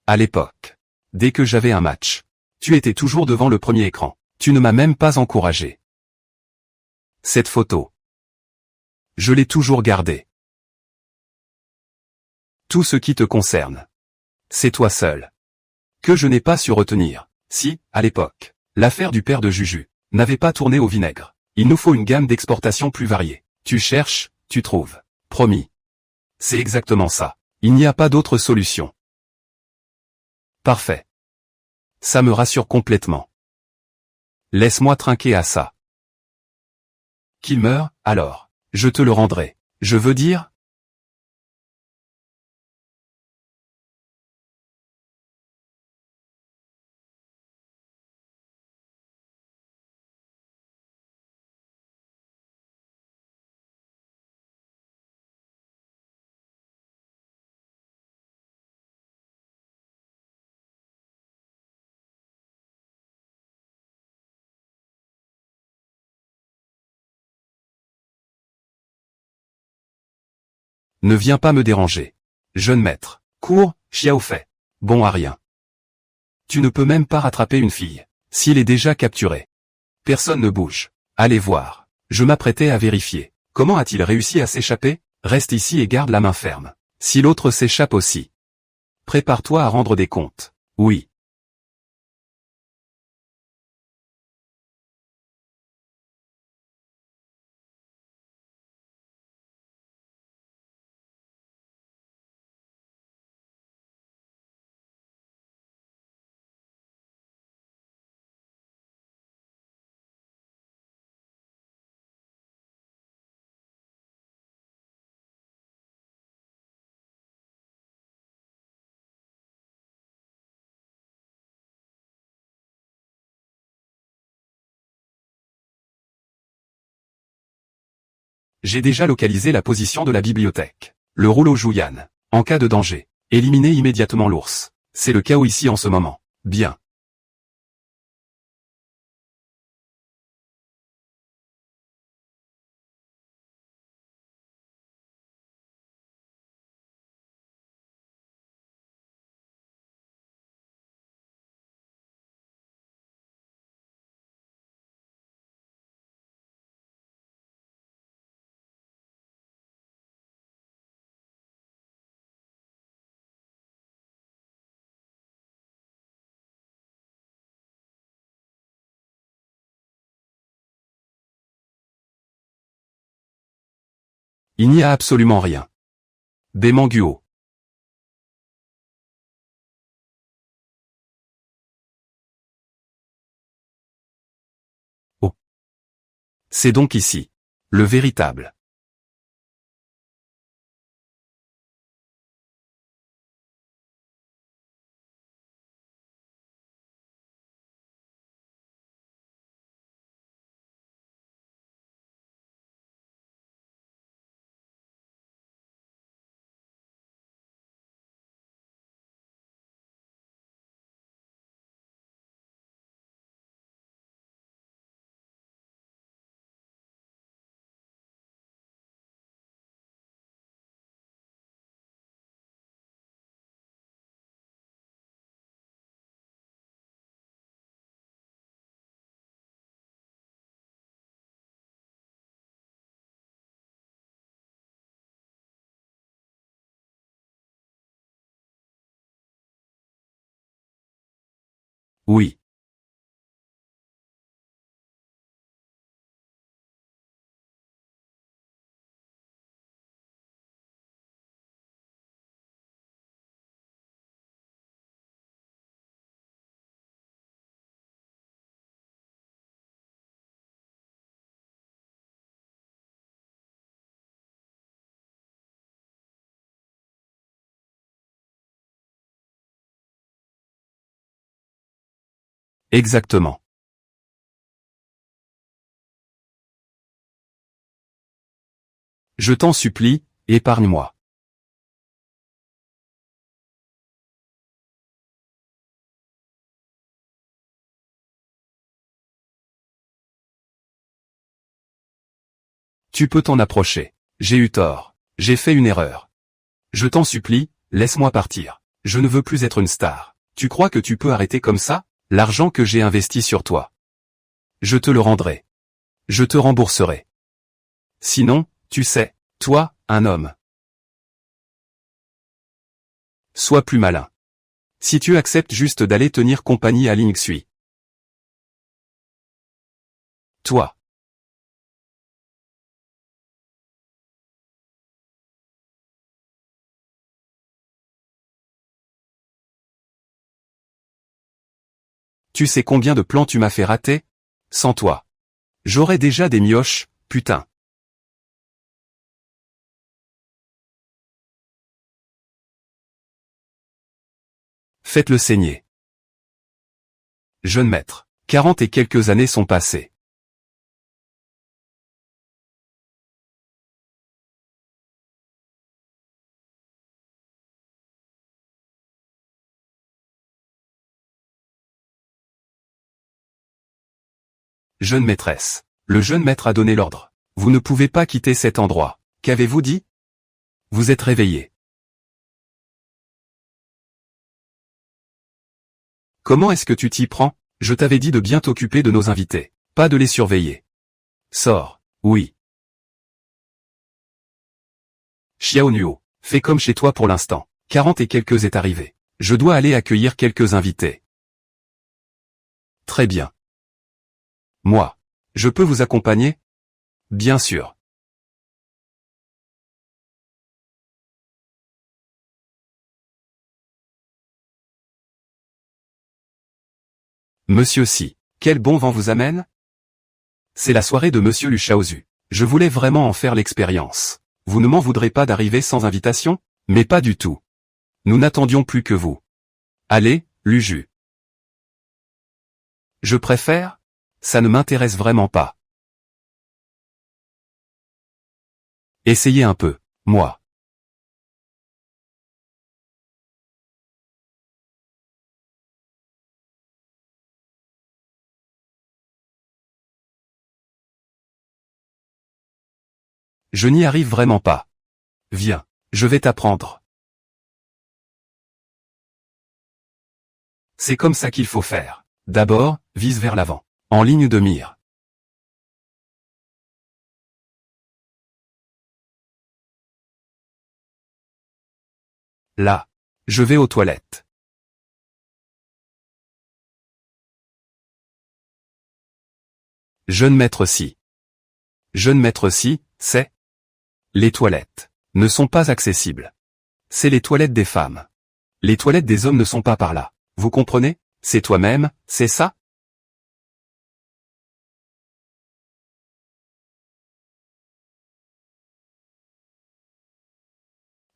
À l'époque. Dès que j'avais un match. Tu étais toujours devant le premier écran. Tu ne m'as même pas encouragé. Cette photo. Je l'ai toujours gardée. Tout ce qui te concerne. C'est toi seul. Que je n'ai pas su retenir. Si, à l'époque, l'affaire du père de Juju n'avait pas tourné au vinaigre. Il nous faut une gamme d'exportation plus variée. Tu cherches, tu trouves. Promis. C'est exactement ça. Il n'y a pas d'autre solution. Parfait. Ça me rassure complètement. Laisse-moi trinquer à ça. Qu'il meure, alors. Je te le rendrai. Je veux dire, ne viens pas me déranger. Jeune maître. Cours, Xiao Fei. Bon à rien. Tu ne peux même pas rattraper une fille. S'il est déjà capturé. Personne ne bouge. Allez voir. Je m'apprêtais à vérifier. Comment a-t-il réussi à s'échapper? Reste ici et garde la main ferme. Si l'autre s'échappe aussi. Prépare-toi à rendre des comptes. Oui. J'ai déjà localisé la position de la bibliothèque. Le rouleau Julian. En cas de danger. Éliminez immédiatement l'ours. C'est le chaos ici en ce moment. Bien. Il n'y a absolument rien. Bemanguo. Oh. C'est donc ici. Le véritable. Oui. Exactement. Je t'en supplie, épargne-moi. Tu peux t'en approcher. J'ai eu tort. J'ai fait une erreur. Je t'en supplie, laisse-moi partir. Je ne veux plus être une star. Tu crois que tu peux arrêter comme ça, l'argent que j'ai investi sur toi? Je te le rendrai. Je te rembourserai. Sinon, tu sais, toi, un homme. Sois plus malin. Si tu acceptes juste d'aller tenir compagnie à Ling Xui. Toi. Tu sais combien de plans tu m'as fait rater? Sans toi. J'aurais déjà des mioches, putain. Faites-le saigner. Jeune maître. 40 et quelques années sont passées. Jeune maîtresse. Le jeune maître a donné l'ordre. Vous ne pouvez pas quitter cet endroit. Qu'avez-vous dit? Vous êtes réveillé. Comment est-ce que tu t'y prends? Je t'avais dit de bien t'occuper de nos invités. Pas de les surveiller. Sors. Oui. Xiao Nuo. Fais comme chez toi pour l'instant. 40 et quelques est arrivé. Je dois aller accueillir quelques invités. Très bien. Moi. Je peux vous accompagner? Bien sûr. Monsieur Si. Quel bon vent vous amène? C'est la soirée de Monsieur Lu Shaozu. Je voulais vraiment en faire l'expérience. Vous ne m'en voudrez pas d'arriver sans invitation? Mais pas du tout. Nous n'attendions plus que vous. Allez, Lu Ju. Je préfère? Ça ne m'intéresse vraiment pas. Essayez un peu, moi. Je n'y arrive vraiment pas. Viens, je vais t'apprendre. C'est comme ça qu'il faut faire. D'abord, vise vers l'avant. En ligne de mire. Là. Je vais aux toilettes. Jeune maître Si. Jeune maître Si, c'est... Les toilettes ne sont pas accessibles. C'est les toilettes des femmes. Les toilettes des hommes ne sont pas par là. Vous comprenez? C'est toi-même, c'est ça?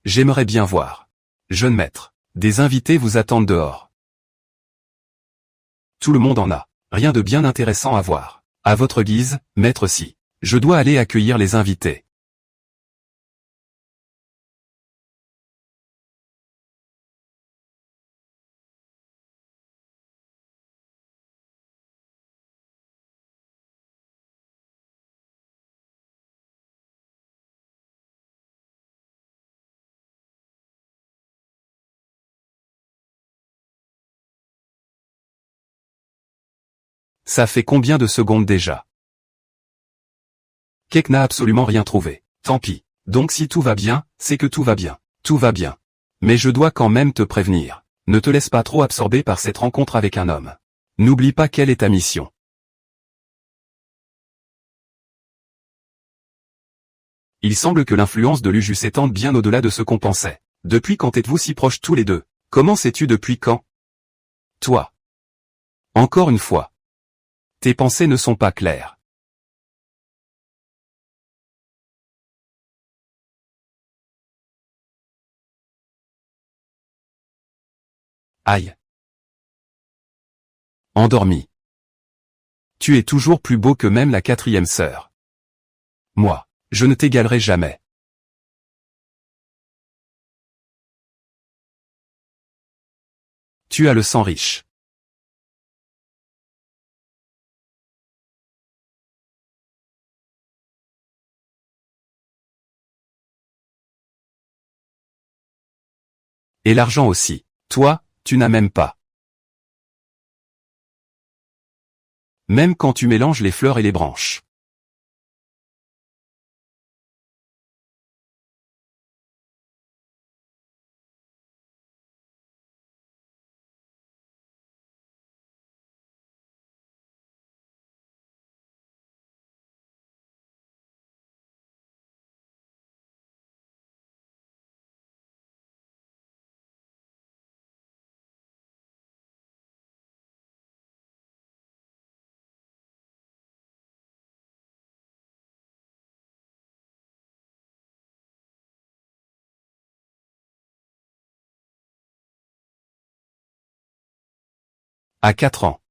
J'aimerais bien voir. Jeune maître. Des invités vous attendent dehors. Tout le monde en a. Rien de bien intéressant à voir. À votre guise, maître Si. Je dois aller accueillir les invités. Ça fait combien de secondes déjà? Kek n'a absolument rien trouvé. Tant pis. Donc si tout va bien, c'est que tout va bien. Tout va bien. Mais je dois quand même te prévenir. Ne te laisse pas trop absorber par cette rencontre avec un homme. N'oublie pas quelle est ta mission. Il semble que l'influence de Luju s'étende bien au-delà de ce qu'on pensait. Depuis quand êtes-vous si proches tous les deux? Comment sais-tu depuis quand? Toi. Encore une fois. Tes pensées ne sont pas claires. Aïe. Endormi. Tu es toujours plus beau que même la quatrième sœur. Moi, je ne t'égalerai jamais. Tu as le sang riche. Et l'argent aussi. Toi, tu n'as même pas. Même quand tu mélanges les fleurs et les branches. À 4 ans.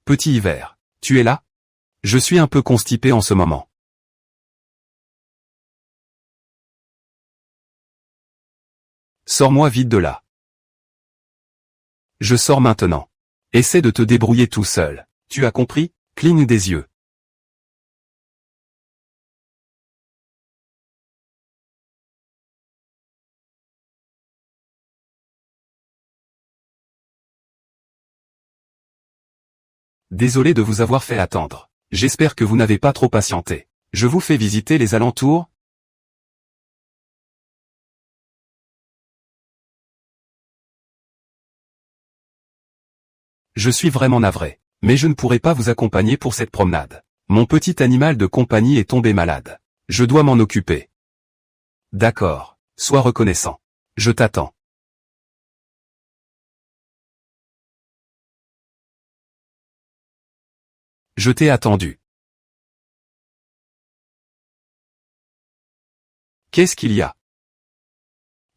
Petit hiver. Tu es là? Je suis un peu constipé en ce moment. Sors-moi vite de là. Je sors maintenant. Essaie de te débrouiller tout seul. Tu as compris? Cligne des yeux. Désolé de vous avoir fait attendre. J'espère que vous n'avez pas trop patienté. Je vous fais visiter les alentours? Je suis vraiment navré. Mais je ne pourrai pas vous accompagner pour cette promenade. Mon petit animal de compagnie est tombé malade. Je dois m'en occuper. D'accord. Sois reconnaissant. Je t'attends. Je t'ai attendu. Qu'est-ce qu'il y a?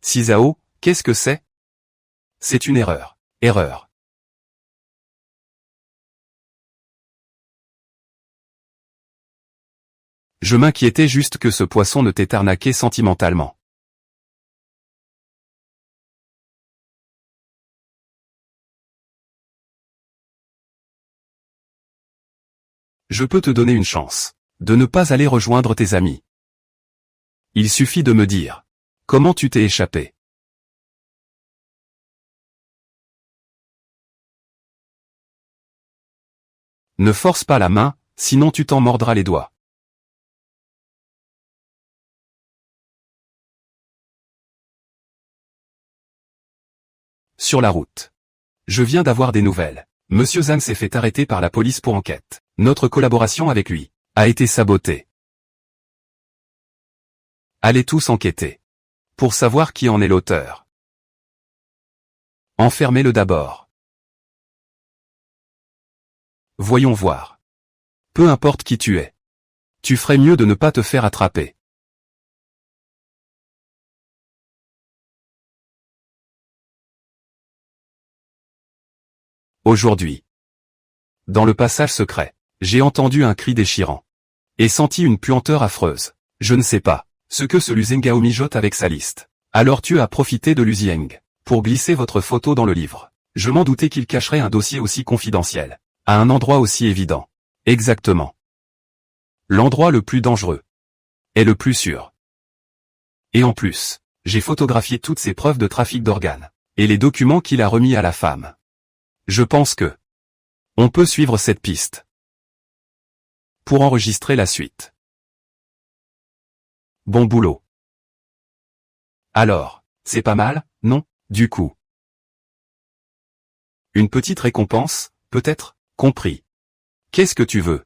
Cisao, qu'est-ce que c'est? C'est une erreur. Erreur. Je m'inquiétais juste que ce poisson ne t'ait arnaqué sentimentalement. Je peux te donner une chance. De ne pas aller rejoindre tes amis. Il suffit de me dire. Comment tu t'es échappé? Ne force pas la main, sinon tu t'en mordras les doigts. Sur la route. Je viens d'avoir des nouvelles. Monsieur Zhang s'est fait arrêter par la police pour enquête. Notre collaboration avec lui a été sabotée. Allez tous enquêter. Pour savoir qui en est l'auteur. Enfermez-le d'abord. Voyons voir. Peu importe qui tu es. Tu ferais mieux de ne pas te faire attraper. Aujourd'hui. Dans le passage secret, j'ai entendu un cri déchirant. Et senti une puanteur affreuse. Je ne sais pas ce que ce Lu Zhenghao mijote avec sa liste. Alors tu as profité de Lu Zheng pour glisser votre photo dans le livre. Je m'en doutais qu'il cacherait un dossier aussi confidentiel. À un endroit aussi évident. Exactement. L'endroit le plus dangereux. Est le plus sûr. Et en plus, j'ai photographié toutes ces preuves de trafic d'organes. Et les documents qu'il a remis à la femme. Je pense que on peut suivre cette piste. Pour enregistrer la suite. Bon boulot. Alors, c'est pas mal, non? Du coup, Une petite récompense, peut-être? Compris. Qu'est-ce que tu veux?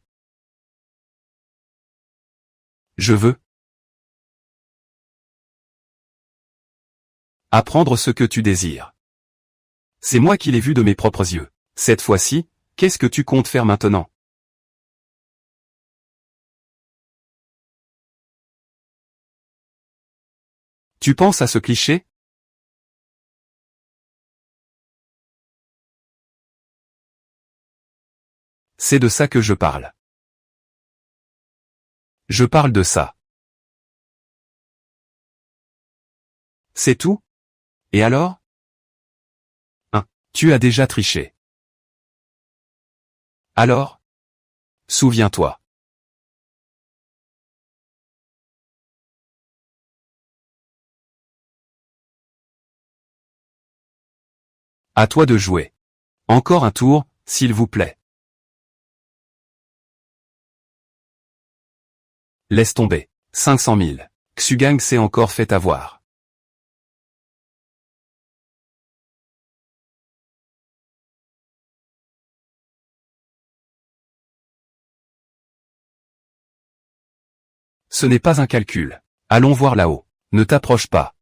Je veux apprendre ce que tu désires. C'est moi qui l'ai vu de mes propres yeux. Cette fois-ci, qu'est-ce que tu comptes faire maintenant? Tu penses à ce cliché? C'est de ça que je parle. Je parle de ça. C'est tout? Et alors? Tu as déjà triché. Alors? Souviens-toi. À toi de jouer. Encore un tour, s'il vous plaît. Laisse tomber. 500 000. Xugang s'est encore fait avoir. Ce n'est pas un calcul. Allons voir là-haut. Ne t'approche pas.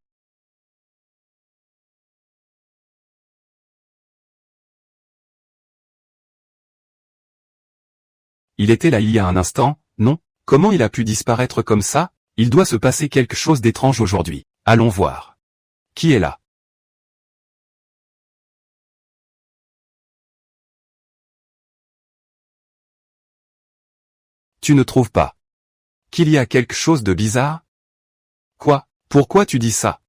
Il était là il y a un instant, non? Comment il a pu disparaître comme ça? Il doit se passer quelque chose d'étrange aujourd'hui. Allons voir. Qui est là? Tu ne trouves pas qu'il y a quelque chose de bizarre? Quoi? Pourquoi tu dis ça?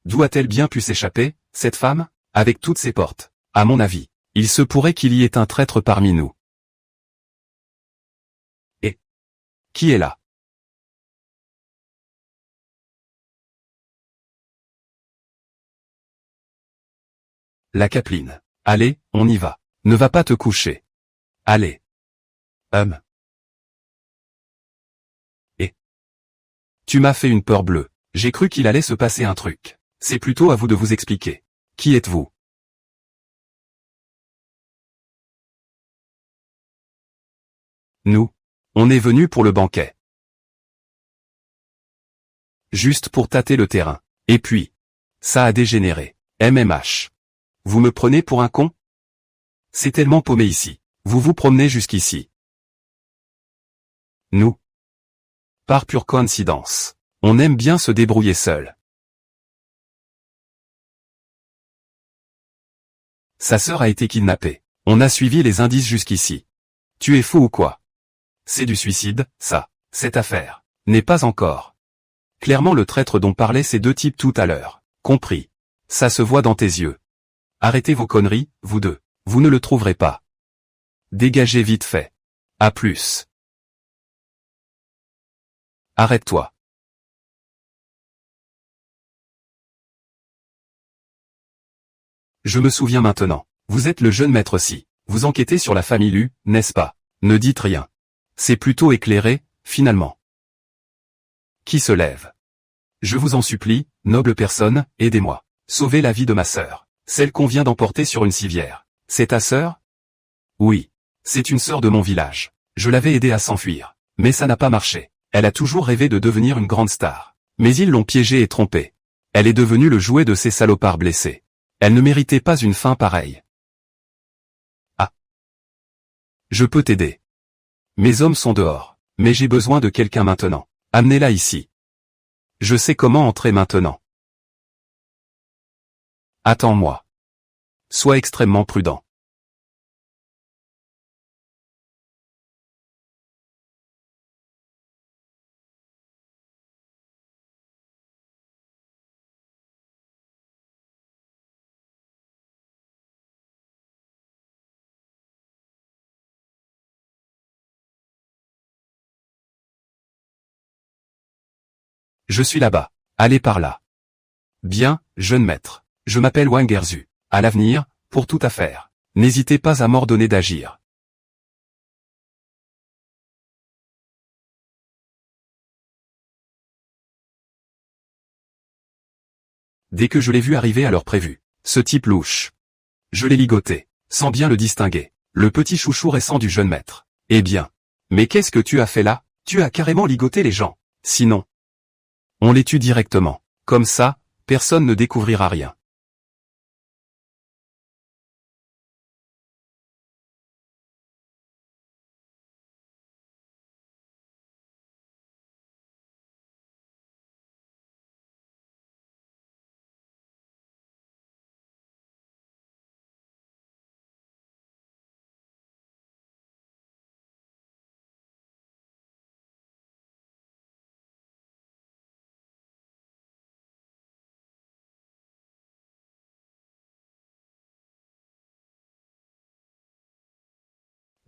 D'où a-t-elle bien pu s'échapper, cette femme? Avec toutes ces portes. À mon avis, il se pourrait qu'il y ait un traître parmi nous. Et qui est là? La Capeline. Allez, on y va. Ne va pas te coucher. Allez. Et tu m'as fait une peur bleue. J'ai cru qu'il allait se passer un truc. C'est plutôt à vous de vous expliquer. Qui êtes-vous? Nous. On est venu pour le banquet. Juste pour tâter le terrain. Et puis, ça a dégénéré. MMH. Vous me prenez pour un con? C'est tellement paumé ici. Vous vous promenez jusqu'ici. Nous. Par pure coïncidence. On aime bien se débrouiller seul. Sa sœur a été kidnappée. On a suivi les indices jusqu'ici. Tu es fou ou quoi? C'est du suicide, ça. Cette affaire n'est pas encore. Clairement le traître dont parlaient ces deux types tout à l'heure. Compris. Ça se voit dans tes yeux. Arrêtez vos conneries, vous deux. Vous ne le trouverez pas. Dégagez vite fait. À plus. Arrête-toi. Je me souviens maintenant. Vous êtes le jeune maître Si. Vous enquêtez sur la famille Lu, n'est-ce pas? Ne dites rien. C'est plutôt éclairé, finalement. Qui se lève? Je vous en supplie, noble personne, aidez-moi. Sauvez la vie de ma sœur. Celle qu'on vient d'emporter sur une civière. C'est ta sœur? Oui. C'est une sœur de mon village. Je l'avais aidée à s'enfuir. Mais ça n'a pas marché. Elle a toujours rêvé de devenir une grande star. Mais ils l'ont piégée et trompée. Elle est devenue le jouet de ces salopards blessés. Elle ne méritait pas une fin pareille. Ah. Je peux t'aider. Mes hommes sont dehors. Mais j'ai besoin de quelqu'un maintenant. Amenez-la ici. Je sais comment entrer maintenant. Attends-moi. Sois extrêmement prudent. Je suis là-bas. Allez par là. Bien, jeune maître. Je m'appelle Wang Erzu. À l'avenir, pour toute affaire, n'hésitez pas à m'ordonner d'agir. dès que je l'ai vu arriver à l'heure prévue. Ce type louche. Je l'ai ligoté, sans bien le distinguer. Le petit chouchou récent du jeune maître. Eh bien. Mais qu'est-ce que tu as fait là? Tu as carrément ligoté les gens. Sinon, on les tue directement. Comme ça, personne ne découvrira rien.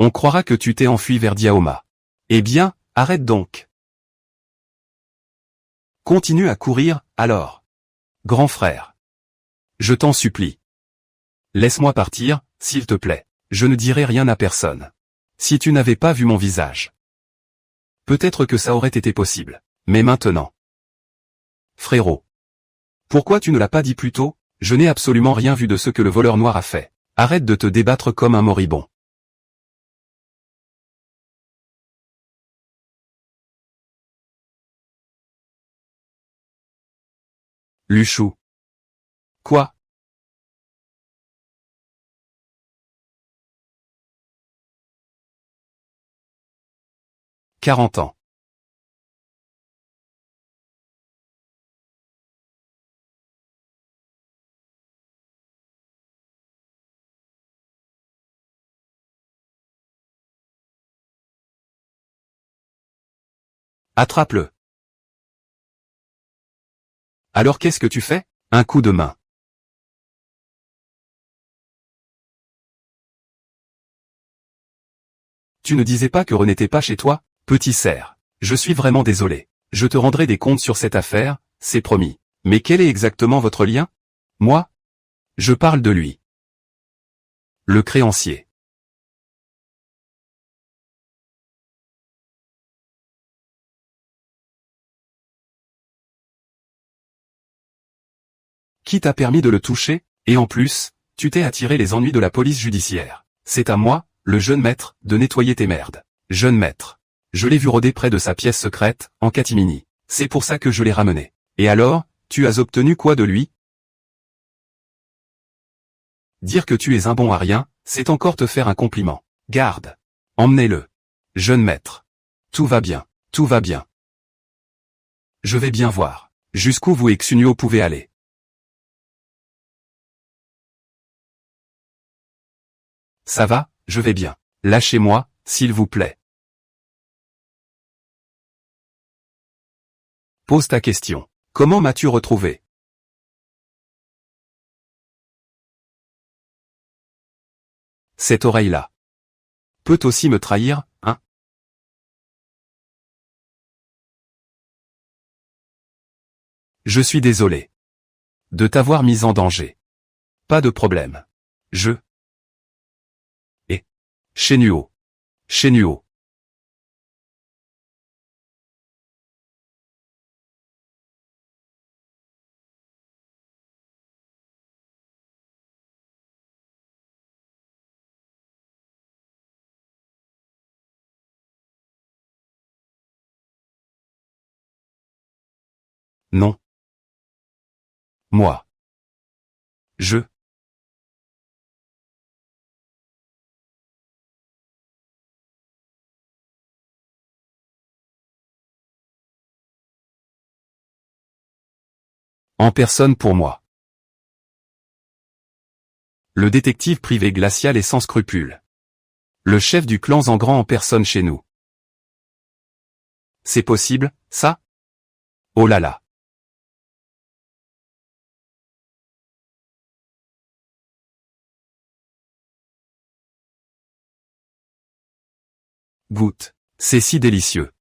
On croira que tu t'es enfui vers Diaoma. Eh bien, arrête donc. Continue à courir, alors. Grand frère. Je t'en supplie. Laisse-moi partir, s'il te plaît. Je ne dirai rien à personne. Si tu n'avais pas vu mon visage. Peut-être que ça aurait été possible. Mais maintenant. Frérot. Pourquoi tu ne l'as pas dit plus tôt? Je n'ai absolument rien vu de ce que le voleur noir a fait. Arrête de te débattre comme un moribond. Luchou. Quoi? 40 ans. Attrape-le. Alors qu'est-ce que tu fais? Un coup de main. Tu ne disais pas que René n'était pas chez toi, petit cerf. Je suis vraiment désolé. Je te rendrai des comptes sur cette affaire, c'est promis. Mais quel est exactement votre lien? Moi? Je parle de lui. Le créancier. Qui t'a permis de le toucher? Et en plus, tu t'es attiré les ennuis de la police judiciaire. C'est à moi, le jeune maître, de nettoyer tes merdes. Jeune maître. Je l'ai vu rôder près de sa pièce secrète, en catimini. C'est pour ça que je l'ai ramené. Et alors, tu as obtenu quoi de lui? Dire que tu es un bon à rien, c'est encore te faire un compliment. Garde. Emmenez-le. Jeune maître. Tout va bien. Tout va bien. Je vais bien voir. Jusqu'où vous et Xunio pouvez aller. Ça va, je vais bien. Lâchez-moi, s'il vous plaît. Pose ta question. Comment m'as-tu retrouvé? Cette oreille-là. Peut aussi me trahir, hein? Je suis désolé. De t'avoir mis en danger. Pas de problème. Je. Et. Shenuo. Shenuo. Non. Moi. Je. En personne pour moi. Le détective privé glacial et sans scrupules. Le chef du clan Zangran en personne chez nous. C'est possible, ça? Oh là là. Goûte. C'est si délicieux.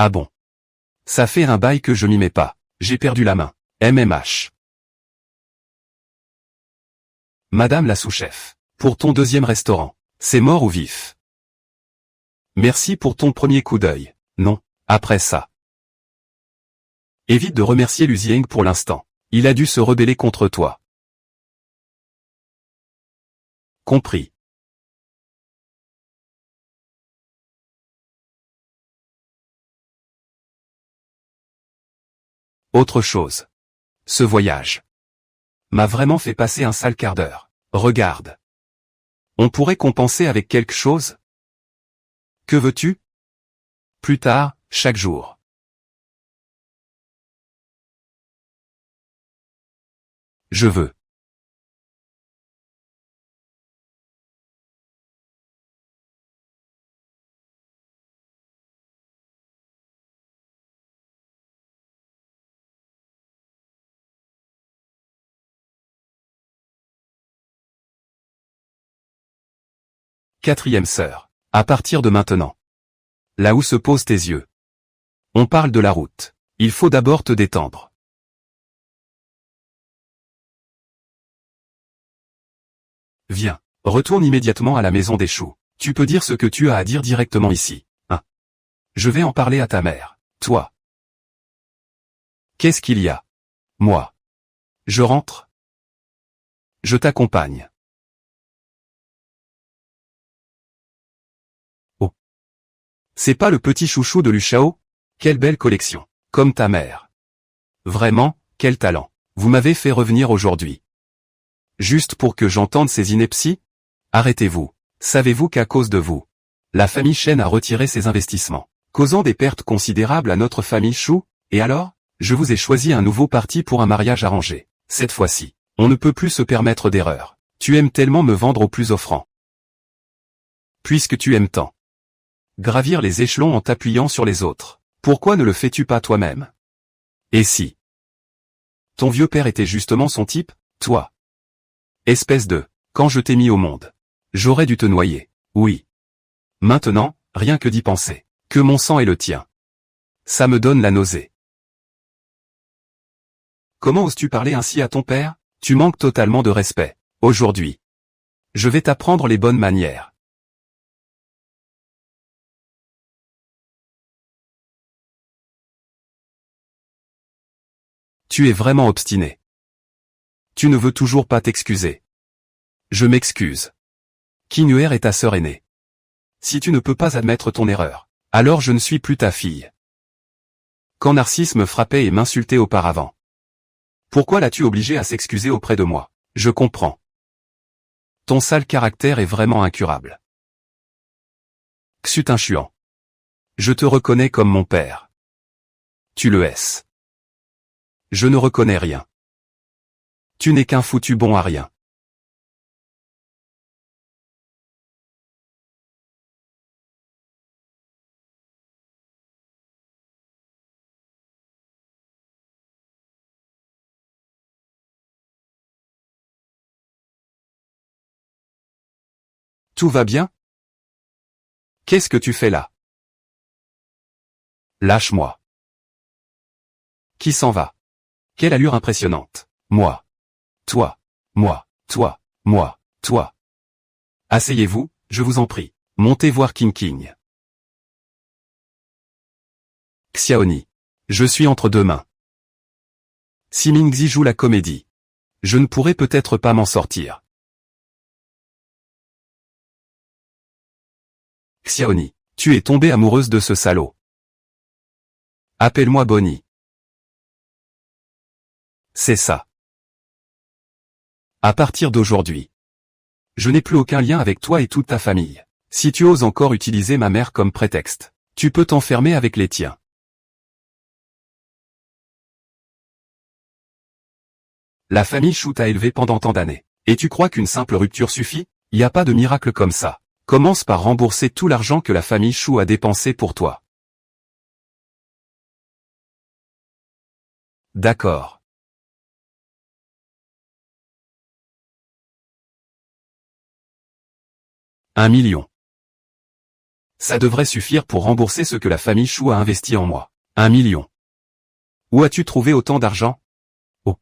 Ah bon. Ça fait un bail que je m'y mets pas. J'ai perdu la main. MMH. Madame la sous-chef. Pour ton deuxième restaurant. C'est mort ou vif? Merci pour ton premier coup d'œil. Non, après ça. Évite de remercier Lu Zieng pour l'instant. Il a dû se rebeller contre toi. Compris. Autre chose. Ce voyage m'a vraiment fait passer un sale quart d'heure. Regarde. On pourrait compenser avec quelque chose? Que veux-tu? Plus tard, chaque jour. Je veux. Quatrième sœur. À partir de maintenant. Là où se posent tes yeux. On parle de la route. Il faut d'abord te détendre. Viens. Retourne immédiatement à la maison des choux. Tu peux dire ce que tu as à dire directement ici. Hein. Je vais en parler à ta mère. Toi. Qu'est-ce qu'il y a? Moi. Je rentre. Je t'accompagne. Oh. C'est pas le petit chouchou de Lu Shao? Quelle belle collection. Comme ta mère. Vraiment, quel talent. Vous m'avez fait revenir aujourd'hui. Juste pour que j'entende ces inepties? Arrêtez-vous. Savez-vous qu'à cause de vous, la famille Chen a retiré ses investissements, causant des pertes considérables à notre famille Chou? Et alors? Je vous ai choisi un nouveau parti pour un mariage arrangé. Cette fois-ci, on ne peut plus se permettre d'erreur. Tu aimes tellement me vendre au plus offrant. Puisque tu aimes tant gravir les échelons en t'appuyant sur les autres, pourquoi ne le fais-tu pas toi-même? Et si ton vieux père était justement son type, toi? Espèce de, quand je t'ai mis au monde, j'aurais dû te noyer, oui. Maintenant, rien que d'y penser, que mon sang est le tien. Ça me donne la nausée. Comment oses-tu parler ainsi à ton père? Tu manques totalement de respect. Aujourd'hui, je vais t'apprendre les bonnes manières. Tu es vraiment obstiné. Tu ne veux toujours pas t'excuser. Je m'excuse. Qing Yuer est ta sœur aînée. Si tu ne peux pas admettre ton erreur, alors je ne suis plus ta fille. Quand Narcisse me frappait et m'insultait auparavant, pourquoi l'as-tu obligé à s'excuser auprès de moi? Je comprends. Ton sale caractère est vraiment incurable. Xut un chuan. Je te reconnais comme mon père. Tu le es. Je ne reconnais rien. Tu n'es qu'un foutu bon à rien. Tout va bien? Qu'est-ce que tu fais là? Lâche-moi. Qui s'en va? Quelle allure impressionnante. Moi. Toi. Moi. Toi. Moi. Toi. Asseyez-vous, je vous en prie. Montez voir King. Xiaoni. Je suis entre deux mains. Si Mingzi joue la comédie, je ne pourrai peut-être pas m'en sortir. Xiaoni, tu es tombée amoureuse de ce salaud. Appelle-moi Bonnie. C'est ça. À partir d'aujourd'hui, je n'ai plus aucun lien avec toi et toute ta famille. Si tu oses encore utiliser ma mère comme prétexte, tu peux t'enfermer avec les tiens. La famille Chou t'a élevé pendant tant d'années. Et tu crois qu'une simple rupture suffit? Y a pas de miracle comme ça. Commence par rembourser tout l'argent que la famille Chou a dépensé pour toi. D'accord. $1 million. Ça devrait suffire pour rembourser ce que la famille Chou a investi en moi. $1 million. Où as-tu trouvé autant d'argent? Oh.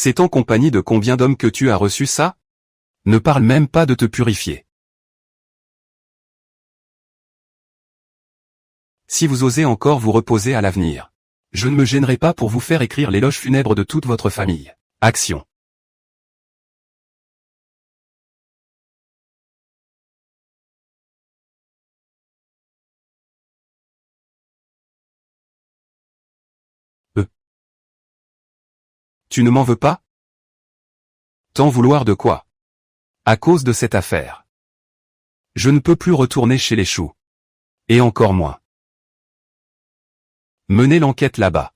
C'est en compagnie de combien d'hommes que tu as reçu ça? Ne parle même pas de te purifier. Si vous osez encore vous reposer à l'avenir, je ne me gênerai pas pour vous faire écrire l'éloge funèbre de toute votre famille. Action. Tu ne m'en veux pas? T'en vouloir de quoi? À cause de cette affaire. Je ne peux plus retourner chez les choux. Et encore moins. Menez l'enquête là-bas.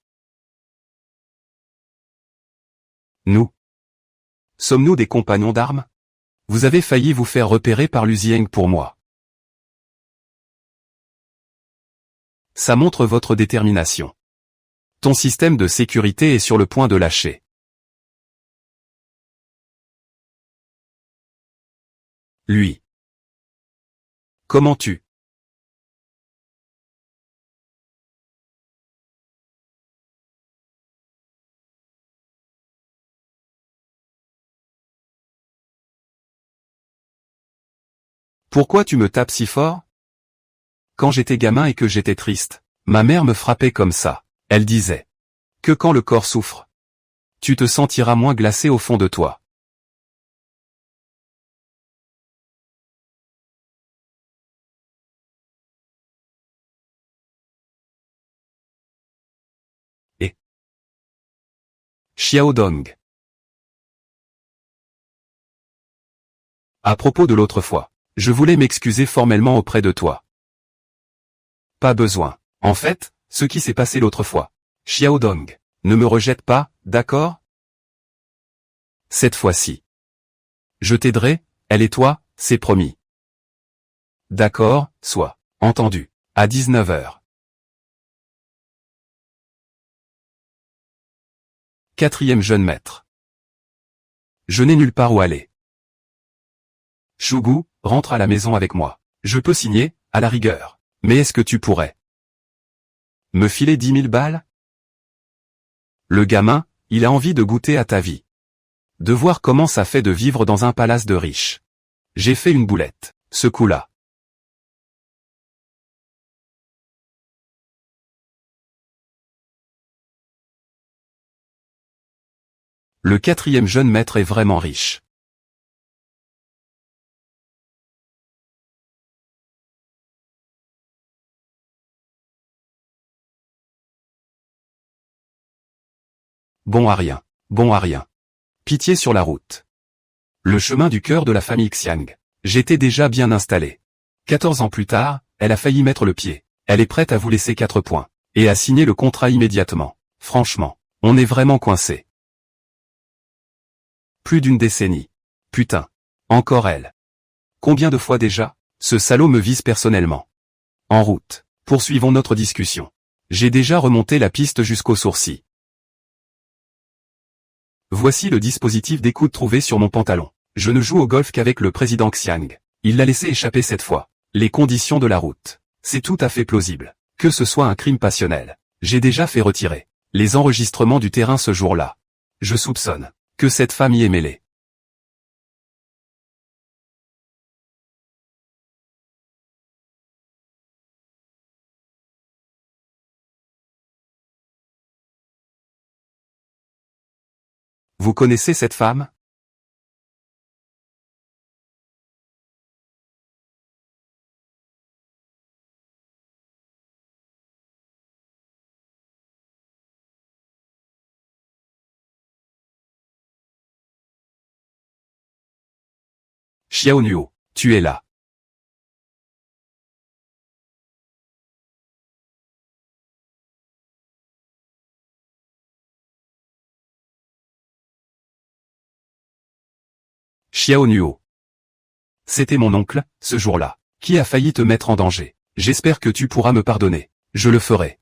Nous. Sommes-nous des compagnons d'armes? Vous avez failli vous faire repérer par Luzieng pour moi. Ça montre votre détermination. Ton système de sécurité est sur le point de lâcher. Lui. Comment tu? Pourquoi tu me tapes si fort? Quand j'étais gamin et que j'étais triste, ma mère me frappait comme ça. Elle disait que quand le corps souffre, tu te sentiras moins glacé au fond de toi. Et Xiaodong. À propos de l'autre fois, je voulais m'excuser formellement auprès de toi. Pas besoin. En fait, ce qui s'est passé l'autre fois. Xiaodong, ne me rejette pas, d'accord? Cette fois-ci. Je t'aiderai, elle et toi, c'est promis. D'accord, soit. Entendu. À 19h. Quatrième jeune maître. Je n'ai nulle part où aller. Shugu, rentre à la maison avec moi. Je peux signer, à la rigueur. Mais est-ce que tu pourrais me filer 10 000 balles? Le gamin, il a envie de goûter à ta vie. De voir comment ça fait de vivre dans un palace de riches. J'ai fait une boulette, ce coup-là. Le quatrième jeune maître est vraiment riche. Bon à rien, bon à rien. Pitié sur la route. Le chemin du cœur de la famille Xiang. J'étais déjà bien installé. 14 ans plus tard, elle a failli mettre le pied. Elle est prête à vous laisser 4 points. Et à signer le contrat immédiatement. Franchement, on est vraiment coincé. Plus d'une décennie. Putain. Encore elle. Combien de fois déjà? Ce salaud me vise personnellement. En route. Poursuivons notre discussion. J'ai déjà remonté la piste jusqu'au sourcil. Voici le dispositif d'écoute trouvé sur mon pantalon. Je ne joue au golf qu'avec le président Xiang. Il l'a laissé échapper cette fois. Les conditions de la route. C'est tout à fait plausible. Que ce soit un crime passionnel. J'ai déjà fait retirer les enregistrements du terrain ce jour-là. Je soupçonne que cette femme y est mêlée. Vous connaissez cette femme? Xiao Nuo, tu es là. Xiao Nuo. C'était mon oncle, ce jour-là, qui a failli te mettre en danger. J'espère que tu pourras me pardonner. Je le ferai.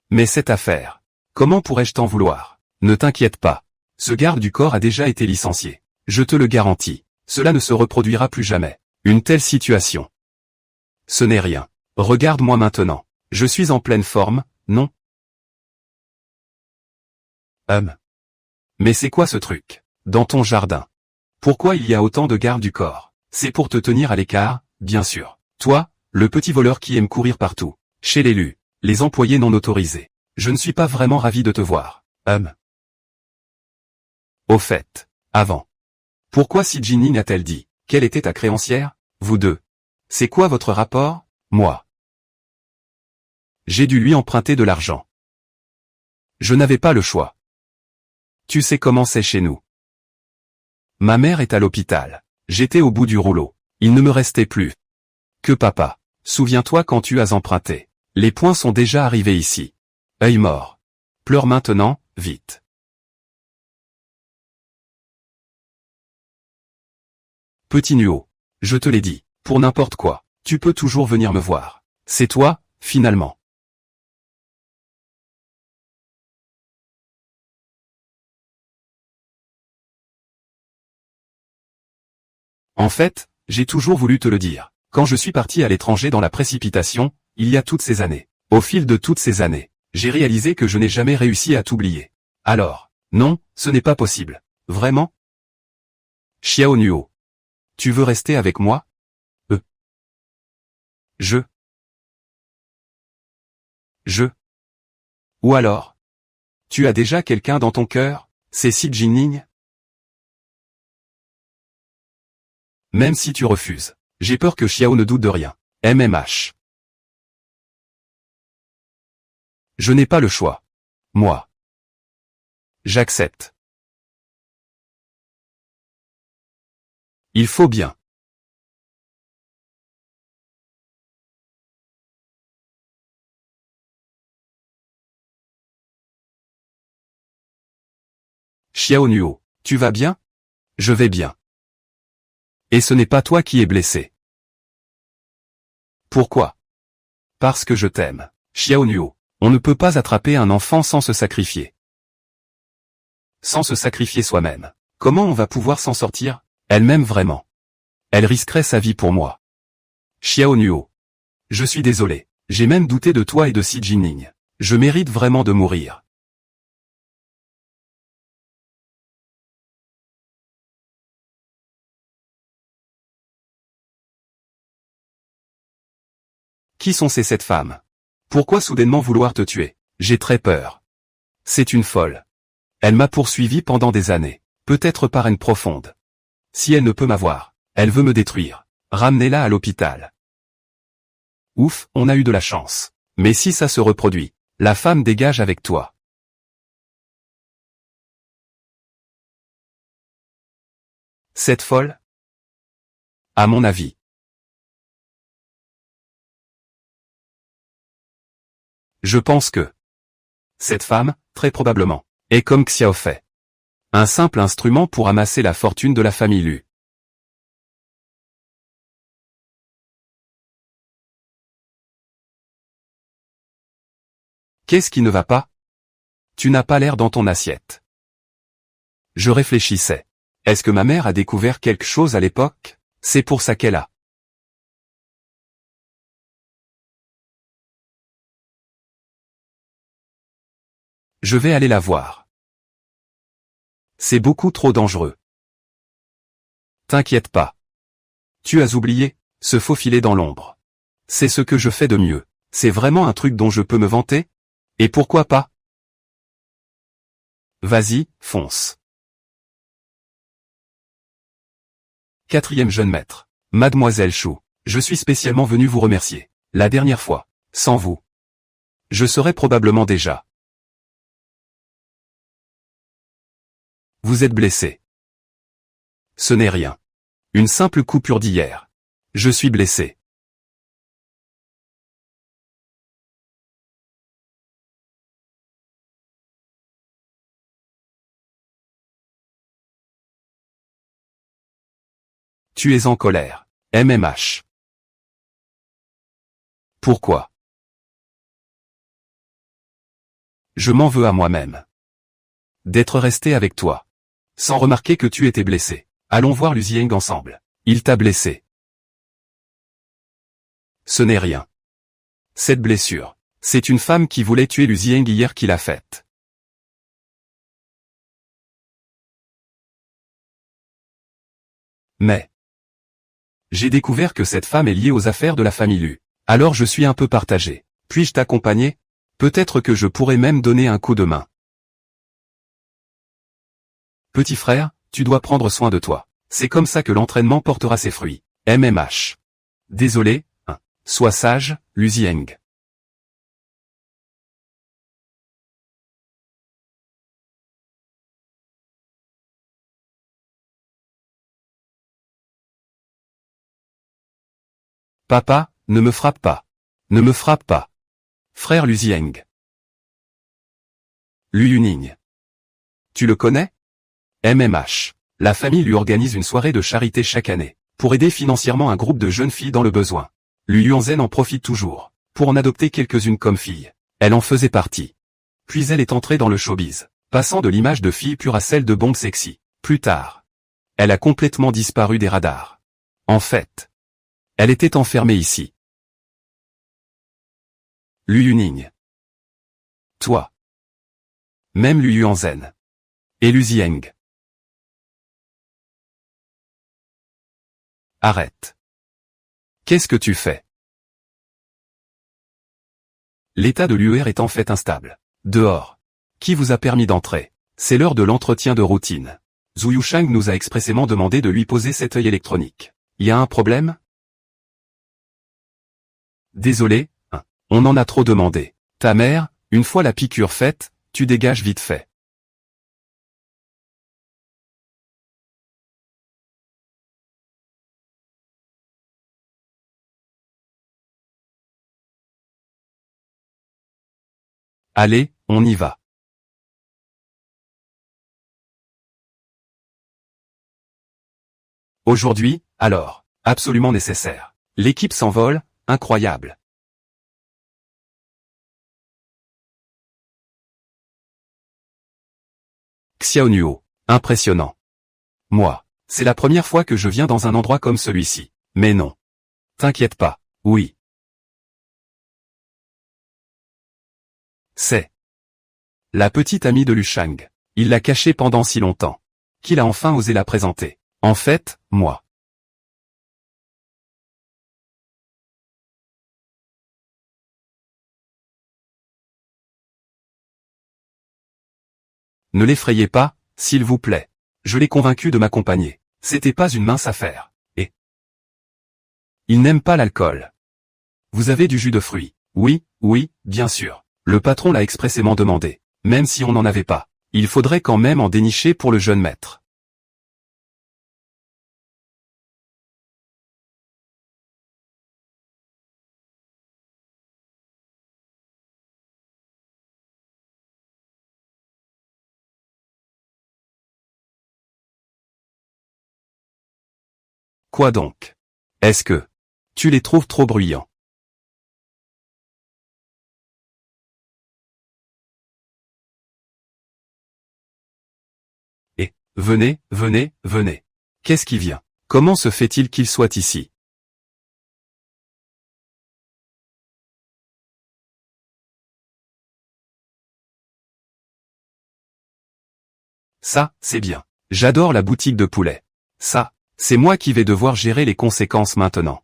Mais cette affaire, comment pourrais-je t'en vouloir? Ne t'inquiète pas. Ce garde du corps a déjà été licencié. Je te le garantis. Cela ne se reproduira plus jamais. Une telle situation. Ce n'est rien. Regarde-moi maintenant. Je suis en pleine forme, non? Mais c'est quoi ce truc? Dans ton jardin. Pourquoi il y a autant de gardes du corps? C'est pour te tenir à l'écart, bien sûr. Toi, le petit voleur qui aime courir partout. Chez l'élu, les employés non autorisés. Je ne suis pas vraiment ravi de te voir. Au fait, avant. Pourquoi si Jinning a-t-elle dit? Quelle était ta créancière? Vous deux. C'est quoi votre rapport? Moi. J'ai dû lui emprunter de l'argent. Je n'avais pas le choix. Tu sais comment c'est chez nous. Ma mère est à l'hôpital. J'étais au bout du rouleau. Il ne me restait plus que papa. Souviens-toi quand tu as emprunté. Les points sont déjà arrivés ici. Œil mort. Pleure maintenant, vite. Petit Nuo. Je te l'ai dit. Pour n'importe quoi, tu peux toujours venir me voir. C'est toi, finalement. En fait, j'ai toujours voulu te le dire. Quand je suis parti à l'étranger dans la précipitation, il y a toutes ces années. Au fil de toutes ces années, j'ai réalisé que je n'ai jamais réussi à t'oublier. Alors, non, ce n'est pas possible. Vraiment? Xiao Nuo. Tu veux rester avec moi? Je. Ou alors? Tu as déjà quelqu'un dans ton cœur? C'est Si Jinning? Même si tu refuses. J'ai peur que Xiao ne doute de rien. MMH. Je n'ai pas le choix. Moi. J'accepte. Il faut bien. Xiao Nuo, tu vas bien? Je vais bien. Et ce n'est pas toi qui es blessé. Pourquoi? Parce que je t'aime. Xiao Nuo, on ne peut pas attraper un enfant sans se sacrifier. Sans se sacrifier soi-même. Comment on va pouvoir s'en sortir? Elle m'aime vraiment. Elle risquerait sa vie pour moi. Xiao Nuo. Je suis désolé. J'ai même douté de toi et de Si Jinning. Je mérite vraiment de mourir. Qui sont ces 7 femmes? Pourquoi soudainement vouloir te tuer? J'ai très peur. C'est une folle. Elle m'a poursuivi pendant des années. Peut-être par haine profonde. Si elle ne peut m'avoir, elle veut me détruire. Ramenez-la à l'hôpital. Ouf, on a eu de la chance. Mais si ça se reproduit, la femme dégage avec toi. Cette folle? À mon avis. Je pense que cette femme, très probablement, est comme Xiao Fei. Un simple instrument pour amasser la fortune de la famille Lu. Qu'est-ce qui ne va pas? Tu n'as pas l'air dans ton assiette. Je réfléchissais. Est-ce que ma mère a découvert quelque chose à l'époque? C'est pour ça qu'elle a. Je vais aller la voir. C'est beaucoup trop dangereux. T'inquiète pas. Tu as oublié, se faufiler dans l'ombre. C'est ce que je fais de mieux. C'est vraiment un truc dont je peux me vanter? Et pourquoi pas? Vas-y, fonce. Quatrième jeune maître. Mademoiselle Chou, je suis spécialement venu vous remercier. La dernière fois, sans vous, je serais probablement déjà. Vous êtes blessé. Ce n'est rien. Une simple coupure d'hier. Je suis blessé. Tu es en colère. MMH. Pourquoi? Je m'en veux à moi-même. D'être resté avec toi. Sans remarquer que tu étais blessé. Allons voir Lu Zieng ensemble. Il t'a blessé. Ce n'est rien. Cette blessure, c'est une femme qui voulait tuer Lu Zieng hier qui l'a faite. Mais j'ai découvert que cette femme est liée aux affaires de la famille Lu. Alors je suis un peu partagé. Puis-je t'accompagner? Peut-être que je pourrais même donner un coup de main. Petit frère, tu dois prendre soin de toi. C'est comme ça que l'entraînement portera ses fruits. MMH. Désolé, hein. Sois sage, Lu Zieng. Papa, ne me frappe pas. Ne me frappe pas. Frère Lu Zieng. Lu Yuning. Tu le connais? MMH. La famille lui organise une soirée de charité chaque année, pour aider financièrement un groupe de jeunes filles dans le besoin. Lu Yuanzhen en profite toujours, pour en adopter quelques-unes comme filles. Elle en faisait partie. Puis elle est entrée dans le showbiz, passant de l'image de fille pure à celle de bombe sexy. Plus tard, elle a complètement disparu des radars. En fait, elle était enfermée ici. Lu Yuning. Toi. Même Lu Yuanzhen. Et Lu Zieng. Arrête. Qu'est-ce que tu fais? L'état de l'UR est en fait instable. Dehors. Qui vous a permis d'entrer? C'est l'heure de l'entretien de routine. Zhu Yushang nous a expressément demandé de lui poser cet œil électronique. Y a un problème? Désolé, hein, on en a trop demandé. Ta mère, une fois la piqûre faite, tu dégages vite fait. Allez, on y va. Aujourd'hui, alors, absolument nécessaire. L'équipe s'envole, incroyable. Xiaonuo, impressionnant. Moi, c'est la première fois que je viens dans un endroit comme celui-ci. Mais non. T'inquiète pas, oui. C'est la petite amie de Lu Shang. Il l'a cachée pendant si longtemps qu'il a enfin osé la présenter. En fait, moi. Ne l'effrayez pas, s'il vous plaît. Je l'ai convaincu de m'accompagner. C'était pas une mince affaire. Et il n'aime pas l'alcool. Vous avez du jus de fruits? Oui, oui, bien sûr. Le patron l'a expressément demandé. Même si on n'en avait pas, il faudrait quand même en dénicher pour le jeune maître. Quoi donc? Est-ce que tu les trouves trop bruyants? Et, venez, venez, venez. Qu'est-ce qui vient? Comment se fait-il qu'il soit ici? Ça, c'est bien. J'adore la boutique de poulet. Ça, c'est moi qui vais devoir gérer les conséquences maintenant.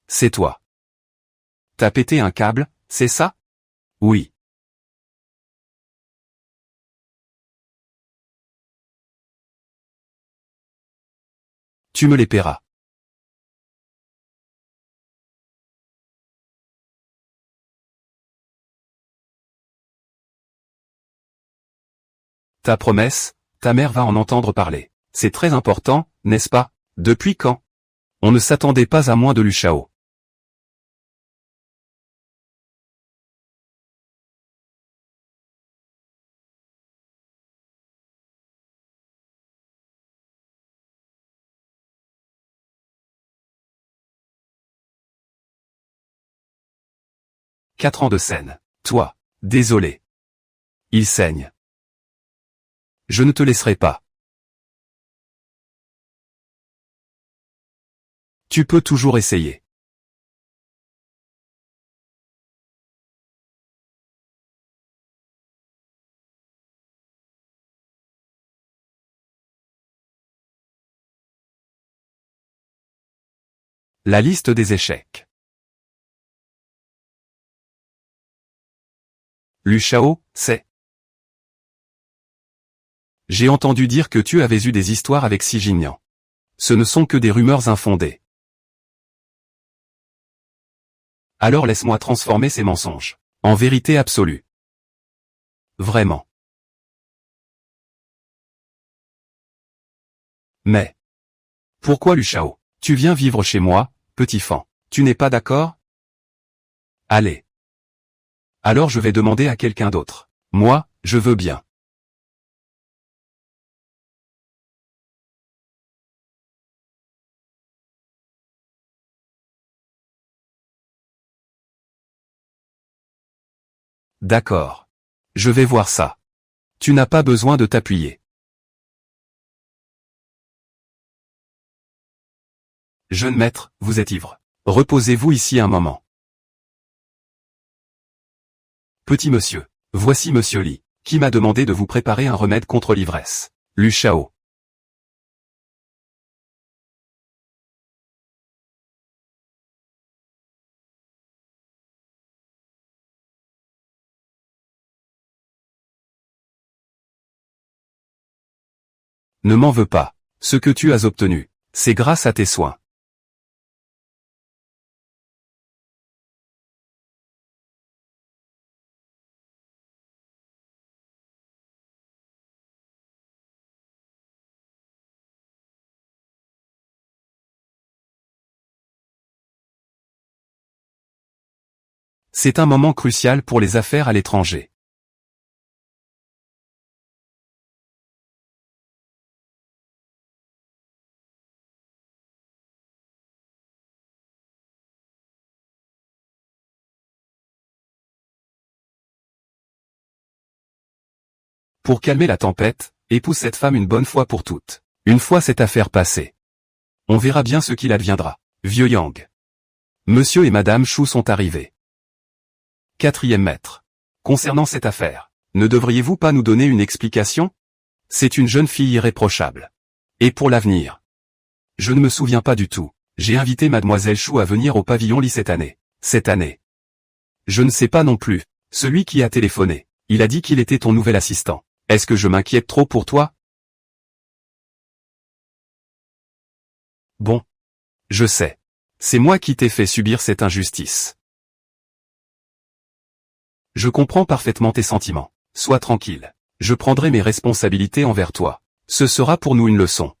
C'est toi. T'as pété un câble, c'est ça? Oui. Tu me les paieras. Ta promesse, ta mère va en entendre parler. C'est très important, n'est-ce pas? Depuis quand? On ne s'attendait pas à moins de Lu Shao. 4 ans de scène. Toi. Désolé. Il saigne. Je ne te laisserai pas. Tu peux toujours essayer. La liste des échecs. Lu Shao, c'est. J'ai entendu dire que tu avais eu des histoires avec Xi Jinping. Ce ne sont que des rumeurs infondées. Alors laisse-moi transformer ces mensonges en vérité absolue. Vraiment. Mais. Pourquoi Lu Shao? Tu viens vivre chez moi, petit fan. Tu n'es pas d'accord? Allez. Alors je vais demander à quelqu'un d'autre. Moi, je veux bien. D'accord. Je vais voir ça. Tu n'as pas besoin de t'appuyer. Jeune maître, vous êtes ivre. Reposez-vous ici un moment. Petit monsieur, voici monsieur Li, qui m'a demandé de vous préparer un remède contre l'ivresse. Lu Shao. Ne m'en veux pas. Ce que tu as obtenu, c'est grâce à tes soins. C'est un moment crucial pour les affaires à l'étranger. Pour calmer la tempête, épouse cette femme une bonne fois pour toutes. Une fois cette affaire passée, on verra bien ce qu'il adviendra. Vieux Yang. Monsieur et Madame Chou sont arrivés. Quatrième maître. Concernant cette affaire, ne devriez-vous pas nous donner une explication? C'est une jeune fille irréprochable. Et pour l'avenir? Je ne me souviens pas du tout. J'ai invité Mademoiselle Chou à venir au pavillon Li cette année. Cette année. Je ne sais pas non plus. Celui qui a téléphoné, il a dit qu'il était ton nouvel assistant. Est-ce que je m'inquiète trop pour toi? Bon. Je sais. C'est moi qui t'ai fait subir cette injustice. Je comprends parfaitement tes sentiments. Sois tranquille. Je prendrai mes responsabilités envers toi. Ce sera pour nous une leçon.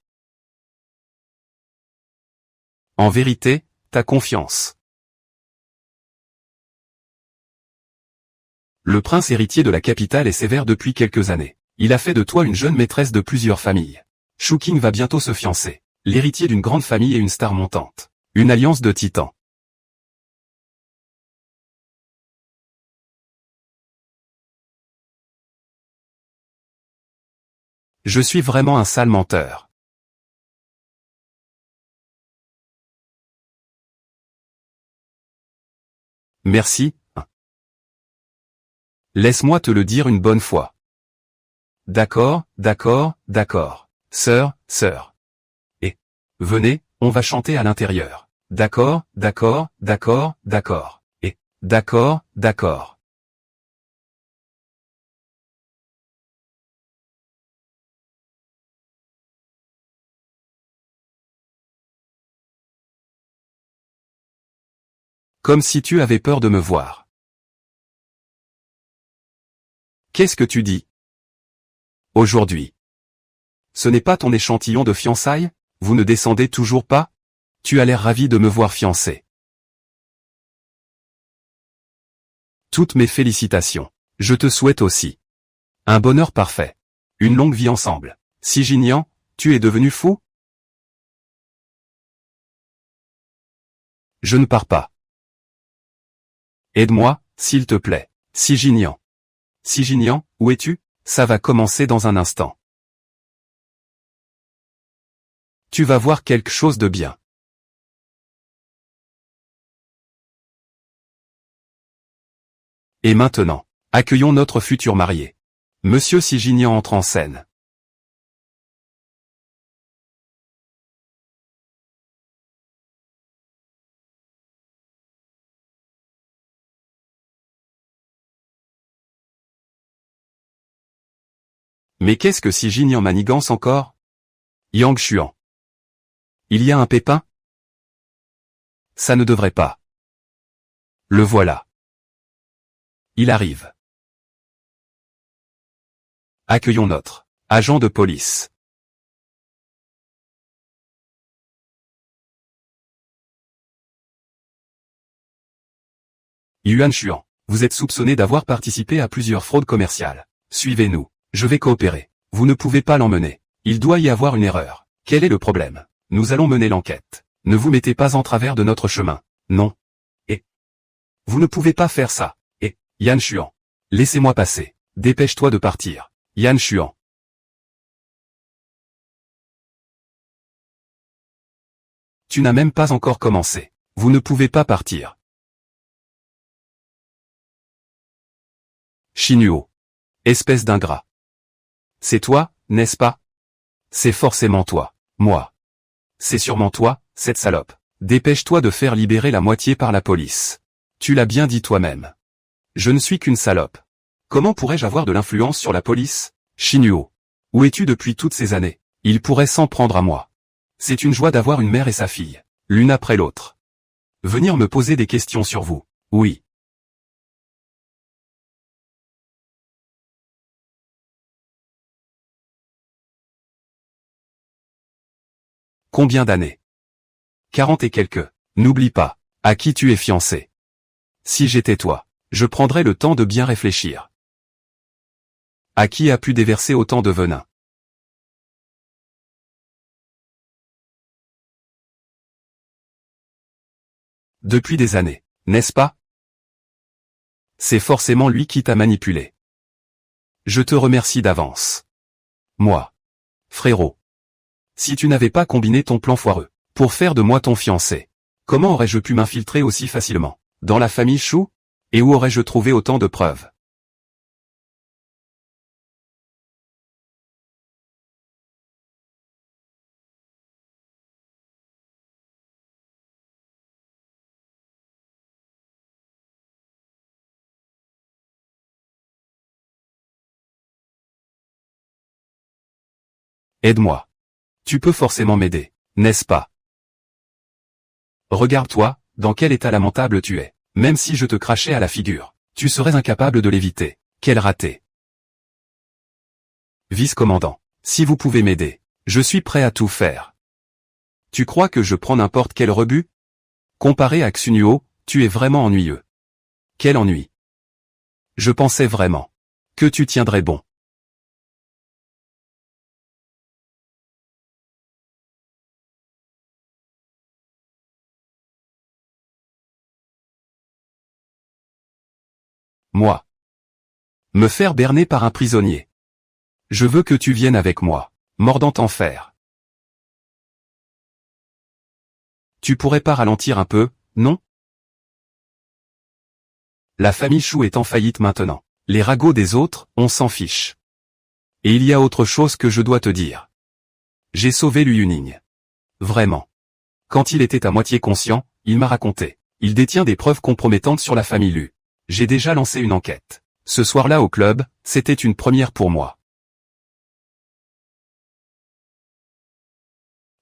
En vérité, ta confiance. Le prince héritier de la capitale est sévère depuis quelques années. Il a fait de toi une jeune maîtresse de plusieurs familles. Shu King va bientôt se fiancer. L'héritier d'une grande famille et une star montante. Une alliance de titans. Je suis vraiment un sale menteur. Merci. Laisse-moi te le dire une bonne fois. D'accord, d'accord, d'accord. Sœur, sœur. Et, venez, on va chanter à l'intérieur. D'accord, d'accord, d'accord, d'accord. Et, d'accord, d'accord. Comme si tu avais peur de me voir. Qu'est-ce que tu dis? Aujourd'hui. Ce n'est pas ton échantillon de fiançailles? Vous ne descendez toujours pas? Tu as l'air ravi de me voir fiancé. Toutes mes félicitations. Je te souhaite aussi un bonheur parfait. Une longue vie ensemble. Si Jinian, tu es devenu fou? Je ne pars pas. Aide-moi, s'il te plaît. Si Jinian. Si Jinian, où es-tu? Ça va commencer dans un instant. Tu vas voir quelque chose de bien. Et maintenant, accueillons notre futur marié. Monsieur Sigignan entre en scène. Mais qu'est-ce que Sigignan manigance encore? Yang Xuan. Il y a un pépin? Ça ne devrait pas. Le voilà. Il arrive. Accueillons notre agent de police. Yuan Xuan, vous êtes soupçonné d'avoir participé à plusieurs fraudes commerciales. Suivez-nous. Je vais coopérer. Vous ne pouvez pas l'emmener. Il doit y avoir une erreur. Quel est le problème? Nous allons mener l'enquête. Ne vous mettez pas en travers de notre chemin. Non. Et vous ne pouvez pas faire ça. Et Yan Xuan, laissez-moi passer. Dépêche-toi de partir. Yan Xuan. Tu n'as même pas encore commencé. Vous ne pouvez pas partir. Shinuo. Espèce d'ingrat. C'est toi, n'est-ce pas? C'est forcément toi. Moi. C'est sûrement toi, cette salope. Dépêche-toi de faire libérer la moitié par la police. Tu l'as bien dit toi-même. Je ne suis qu'une salope. Comment pourrais-je avoir de l'influence sur la police? Shinuo. Où es-tu depuis toutes ces années? Il pourrait s'en prendre à moi. C'est une joie d'avoir une mère et sa fille, l'une après l'autre. Venir me poser des questions sur vous. Oui. Combien d'années? 40 et quelques. N'oublie pas, à qui tu es fiancé. Si j'étais toi, je prendrais le temps de bien réfléchir. À qui a pu déverser autant de venin? Depuis des années, n'est-ce pas? C'est forcément lui qui t'a manipulé. Je te remercie d'avance. Moi. Frérot. Si tu n'avais pas combiné ton plan foireux, pour faire de moi ton fiancé, comment aurais-je pu m'infiltrer aussi facilement, dans la famille Chou? Et où aurais-je trouvé autant de preuves? Aide-moi. Tu peux forcément m'aider, n'est-ce pas? Regarde-toi, dans quel état lamentable tu es. Même si je te crachais à la figure, tu serais incapable de l'éviter. Quel raté. Vice-commandant, si vous pouvez m'aider, je suis prêt à tout faire. Tu crois que je prends n'importe quel rebut? Comparé à Xunuo, tu es vraiment ennuyeux. Quel ennui. Je pensais vraiment que tu tiendrais bon. Moi. Me faire berner par un prisonnier. Je veux que tu viennes avec moi, mordant en fer. Tu pourrais pas ralentir un peu, non? La famille Chou est en faillite maintenant. Les ragots des autres, on s'en fiche. Et il y a autre chose que je dois te dire. J'ai sauvé Lu Yuning. Vraiment. Quand il était à moitié conscient, il m'a raconté. Il détient des preuves compromettantes sur la famille Lu. J'ai déjà lancé une enquête. Ce soir-là au club, c'était une première pour moi.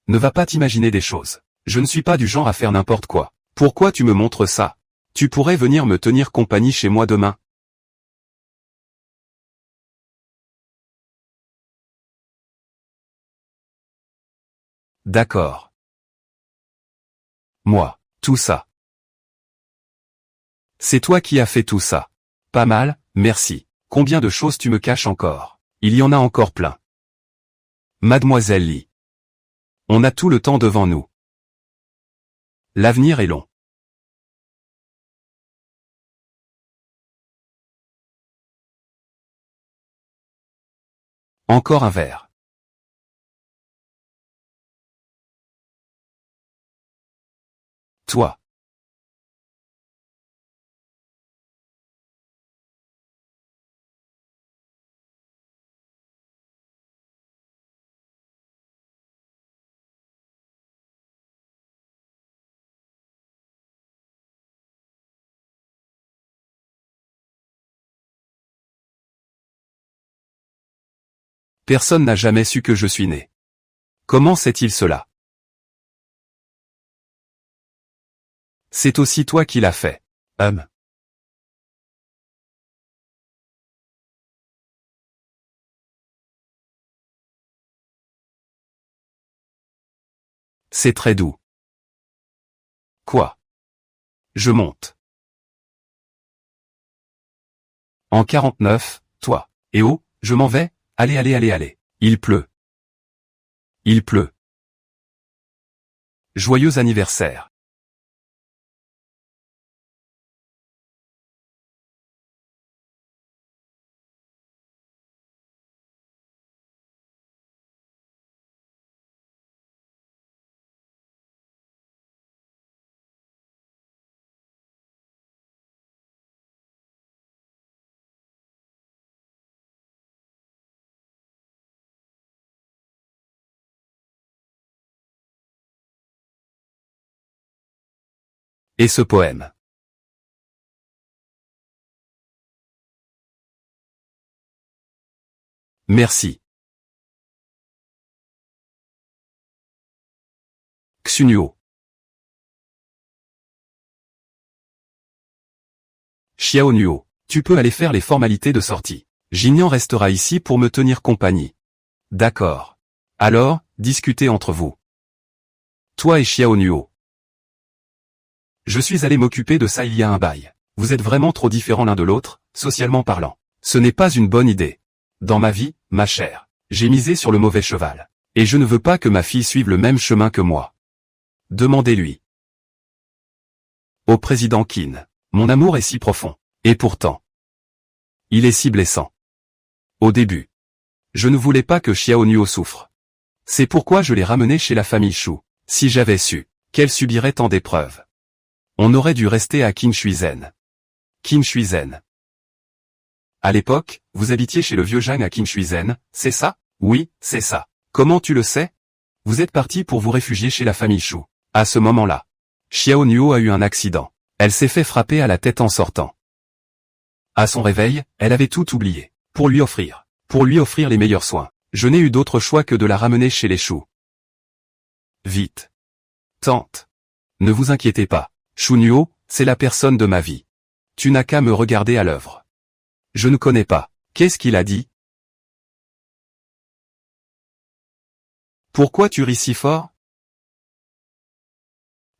Ne va pas t'imaginer des choses. Je ne suis pas du genre à faire n'importe quoi. Pourquoi tu me montres ça? Tu pourrais venir me tenir compagnie chez moi demain. D'accord. Moi, tout ça. C'est toi qui as fait tout ça. Pas mal, merci. Combien de choses tu me caches encore? Il y en a encore plein. Mademoiselle Lee. On a tout le temps devant nous. L'avenir est long. Encore un verre. Toi. Personne n'a jamais su que je suis né. Comment sait-il cela? C'est aussi toi qui l'as fait. C'est très doux. Quoi? Je monte. En 49, toi. Et oh, je m'en vais, allez allez allez allez. Il pleut. Il pleut. Joyeux anniversaire. Et ce poème. Merci. Xunyo. Xiaonuo, tu peux aller faire les formalités de sortie. Jinian restera ici pour me tenir compagnie. D'accord. Alors, discutez entre vous. Toi et Xiaonuo. Je suis allé m'occuper de ça il y a un bail. Vous êtes vraiment trop différents l'un de l'autre, socialement parlant. Ce n'est pas une bonne idée. Dans ma vie, ma chère, j'ai misé sur le mauvais cheval. Et je ne veux pas que ma fille suive le même chemin que moi. Demandez-lui. Au président Qin. Mon amour est si profond. Et pourtant, il est si blessant. Au début, je ne voulais pas que Xiaonuo souffre. C'est pourquoi je l'ai ramené chez la famille Shu. Si j'avais su qu'elle subirait tant d'épreuves, on aurait dû rester à Qinshuizen. Qinshuizen. À l'époque, vous habitiez chez le vieux Zhang à Qinshuizen, c'est ça? Oui, c'est ça. Comment tu le sais? Vous êtes parti pour vous réfugier chez la famille Shu. À ce moment-là, Xiaonuo a eu un accident. Elle s'est fait frapper à la tête en sortant. À son réveil, elle avait tout oublié. Pour lui offrir les meilleurs soins. Je n'ai eu d'autre choix que de la ramener chez les Shu. Vite. Tante. Ne vous inquiétez pas. Shunyo, c'est la personne de ma vie. Tu n'as qu'à me regarder à l'œuvre. Je ne connais pas. Qu'est-ce qu'il a dit? Pourquoi tu ris si fort?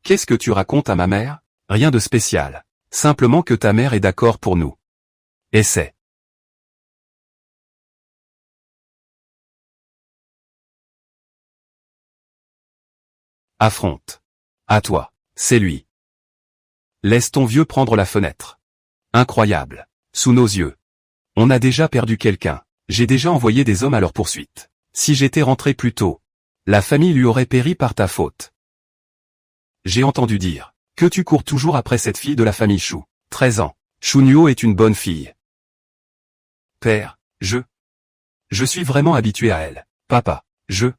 Qu'est-ce que tu racontes à ma mère? Rien de spécial. Simplement que ta mère est d'accord pour nous. Essaie. Affronte. À toi. C'est lui. Laisse ton vieux prendre la fenêtre. Incroyable. Sous nos yeux. On a déjà perdu quelqu'un. J'ai déjà envoyé des hommes à leur poursuite. Si j'étais rentré plus tôt, la famille lui aurait péri par ta faute. J'ai entendu dire que tu cours toujours après cette fille de la famille Shu. 13 ans. Shunyo est une bonne fille. Père, je suis vraiment habitué à elle. Papa, je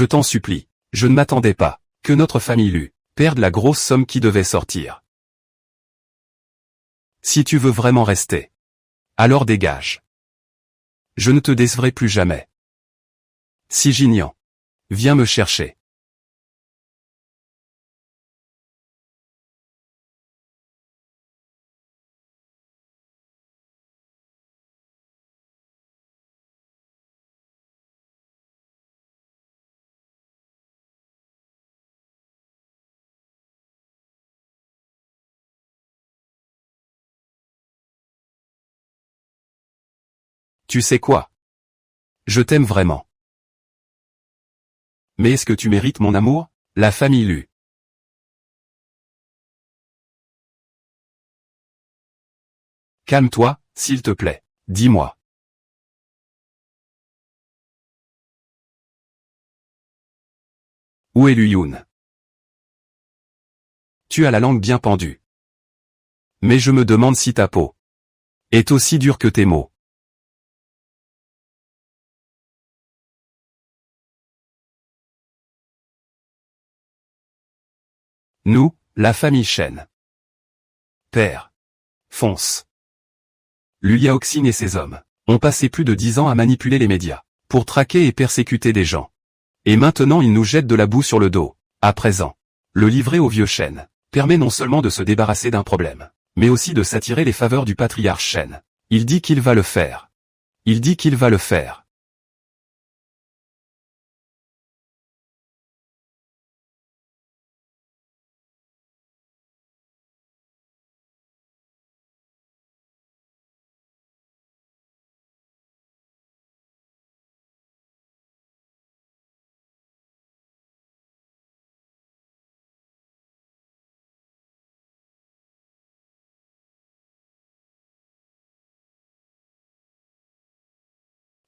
t'en supplie. Je ne m'attendais pas que notre famille perde la grosse somme qui devait sortir. Si tu veux vraiment rester, alors dégage. Je ne te décevrai plus jamais. Si Jinian, viens me chercher. Tu sais quoi? Je t'aime vraiment. Mais est-ce que tu mérites mon amour? La famille Calme-toi, s'il te plaît. Dis-moi. Où est Lu Yun? Tu as la langue bien pendue. Mais je me demande si ta peau est aussi dure que tes mots. Nous, la famille Chen. Père. Fonce. Luliaoxin et ses hommes ont passé plus de 10 ans à manipuler les médias pour traquer et persécuter des gens. Et maintenant ils nous jettent de la boue sur le dos. À présent, le livrer au vieux Chen permet non seulement de se débarrasser d'un problème, mais aussi de s'attirer les faveurs du patriarche Chen. Il dit qu'il va le faire. Il dit qu'il va le faire.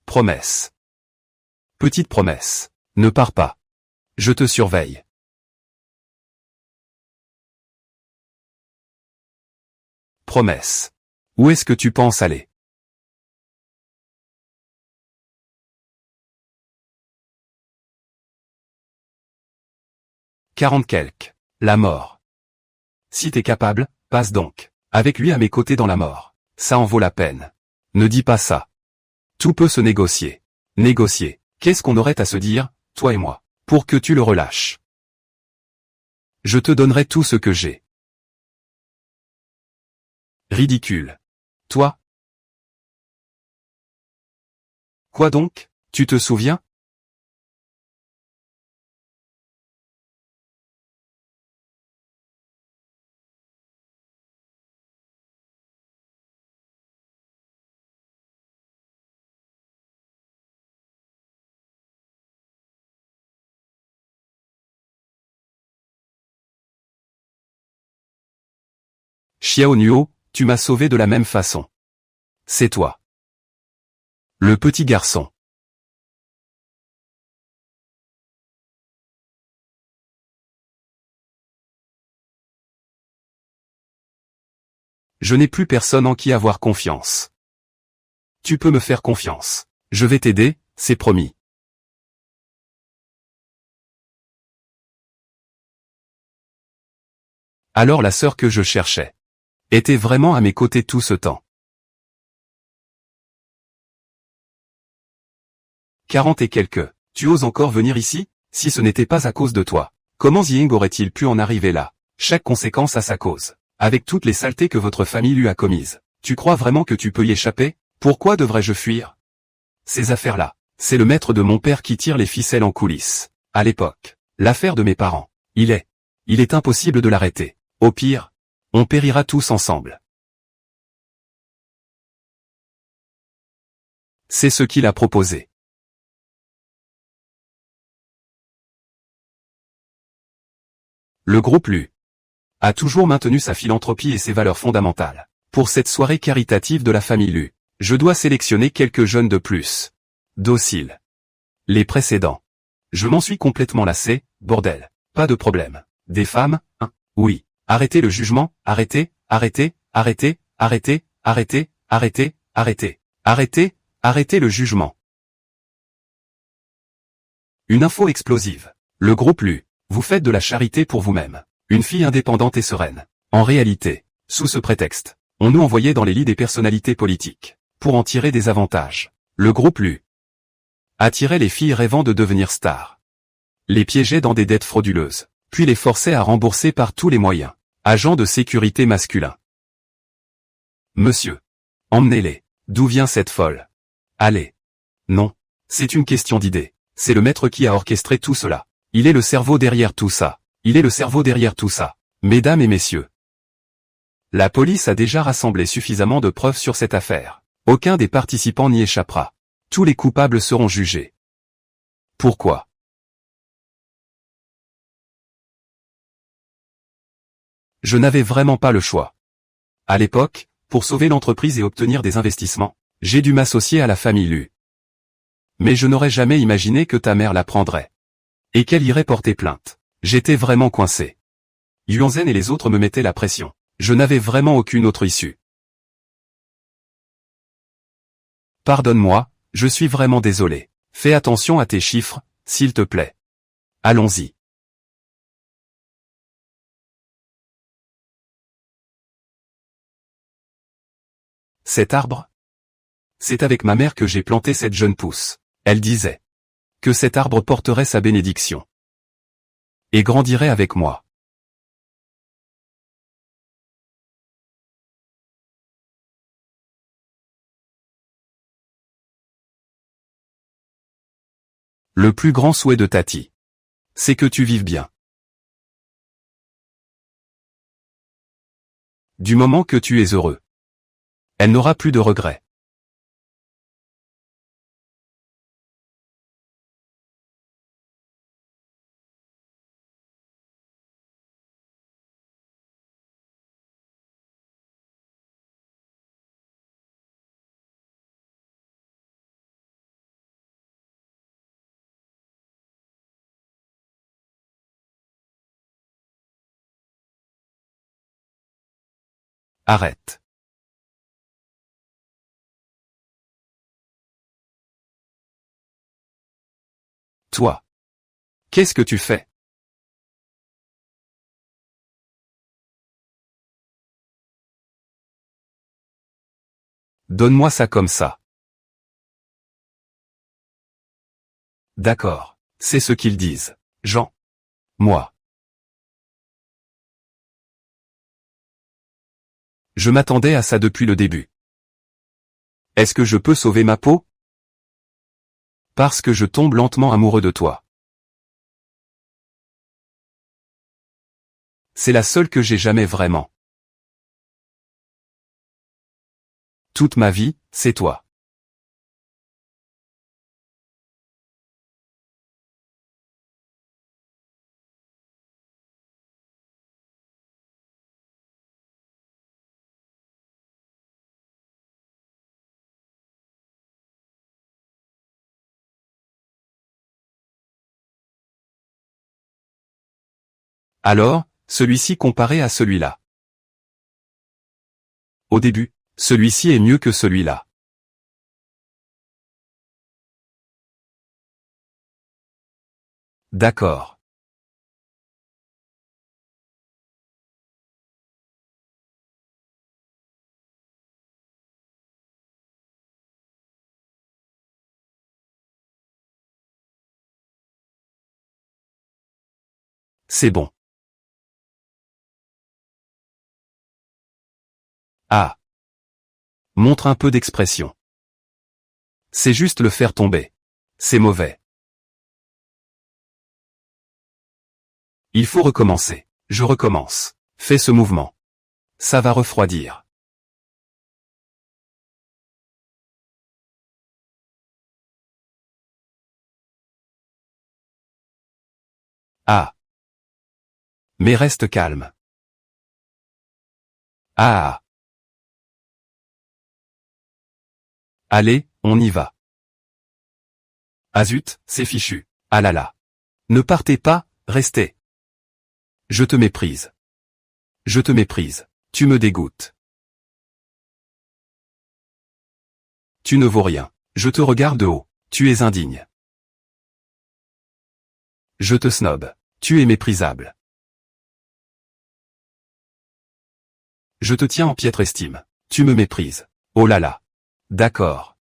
Promesse. Petite promesse. Ne pars pas. Je te surveille. Promesse. Où est-ce que tu penses aller? Quarante quelques. La mort. Si t'es capable, passe donc avec lui à mes côtés dans la mort. Ça en vaut la peine. Ne dis pas ça. Tout peut se négocier. Négocier. Qu'est-ce qu'on aurait à se dire, toi et moi, pour que tu le relâches? Je te donnerai tout ce que j'ai. Ridicule. Toi? Quoi donc? Tu te souviens? Xiao Nuo, tu m'as sauvé de la même façon. C'est toi. Le petit garçon. Je n'ai plus personne en qui avoir confiance. Tu peux me faire confiance. Je vais t'aider, c'est promis. Alors la sœur que je cherchais était vraiment à mes côtés tout ce temps. 40 et quelques. Tu oses encore venir ici? Si ce n'était pas à cause de toi, comment Ziying aurait-il pu en arriver là? Chaque conséquence a sa cause. Avec toutes les saletés que votre famille lui a commises, tu crois vraiment que tu peux y échapper? Pourquoi devrais-je fuir? Ces affaires-là, c'est le maître de mon père qui tire les ficelles en coulisses. À l'époque, l'affaire de mes parents, il est impossible de l'arrêter. Au pire, on périra tous ensemble. C'est ce qu'il a proposé. Le groupe Lu a toujours maintenu sa philanthropie et ses valeurs fondamentales. Pour cette soirée caritative de la famille Lu, je dois sélectionner quelques jeunes de plus. Dociles. Les précédents. Je m'en suis complètement lassé, bordel. Pas de problème. Des femmes, hein? Oui. Arrêtez le jugement, arrêtez, arrêtez, arrêtez, arrêtez, arrêtez, arrêtez, arrêtez, arrêtez, arrêtez le jugement. Une info explosive. Le groupe Lu, vous faites de la charité pour vous-même. Une fille indépendante et sereine. En réalité, sous ce prétexte, on nous envoyait dans les lits des personnalités politiques, pour en tirer des avantages. Le groupe Lu attirait les filles rêvant de devenir stars. Les piégeait dans des dettes frauduleuses, puis les forçait à rembourser par tous les moyens. Agents de sécurité masculins. Monsieur. Emmenez-les. D'où vient cette folle? Allez. Non. C'est une question d'idée. C'est le maître qui a orchestré tout cela. Il est le cerveau derrière tout ça. Il est le cerveau derrière tout ça. Mesdames et messieurs. La police a déjà rassemblé suffisamment de preuves sur cette affaire. Aucun des participants n'y échappera. Tous les coupables seront jugés. Pourquoi? Je n'avais vraiment pas le choix. À l'époque, pour sauver l'entreprise et obtenir des investissements, j'ai dû m'associer à la famille Lu. Mais je n'aurais jamais imaginé que ta mère la prendrait. Et qu'elle irait porter plainte. J'étais vraiment coincé. Yuanzhen et les autres me mettaient la pression. Je n'avais vraiment aucune autre issue. Pardonne-moi, je suis vraiment désolé. Fais attention à tes chiffres, s'il te plaît. Allons-y. Cet arbre? C'est avec ma mère que j'ai planté cette jeune pousse. Elle disait que cet arbre porterait sa bénédiction et grandirait avec moi. Le plus grand souhait de Tati, c'est que tu vives bien. Du moment que tu es heureux, elle n'aura plus de regrets. Arrête. Toi. Qu'est-ce que tu fais? Donne-moi ça comme ça. D'accord. C'est ce qu'ils disent. Jean. Moi. Je m'attendais à ça depuis le début. Est-ce que je peux sauver ma peau? Parce que je tombe lentement amoureux de toi. C'est la seule que j'ai jamais vraiment. Toute ma vie, c'est toi. Alors, celui-ci comparé à celui-là. Au début, celui-ci est mieux que celui-là. D'accord. C'est bon. Ah. Montre un peu d'expression. C'est juste le faire tomber. C'est mauvais. Il faut recommencer. Je recommence. Fais ce mouvement. Ça va refroidir. Ah. Mais reste calme. Ah. Allez, on y va. Ah zut, c'est fichu. Ah là là. Ne partez pas, restez. Je te méprise. Je te méprise. Tu me dégoûtes. Tu ne vaux rien. Je te regarde de haut. Tu es indigne. Je te snob. Tu es méprisable. Je te tiens en piètre estime. Tu me méprises. Oh là là. D'accord.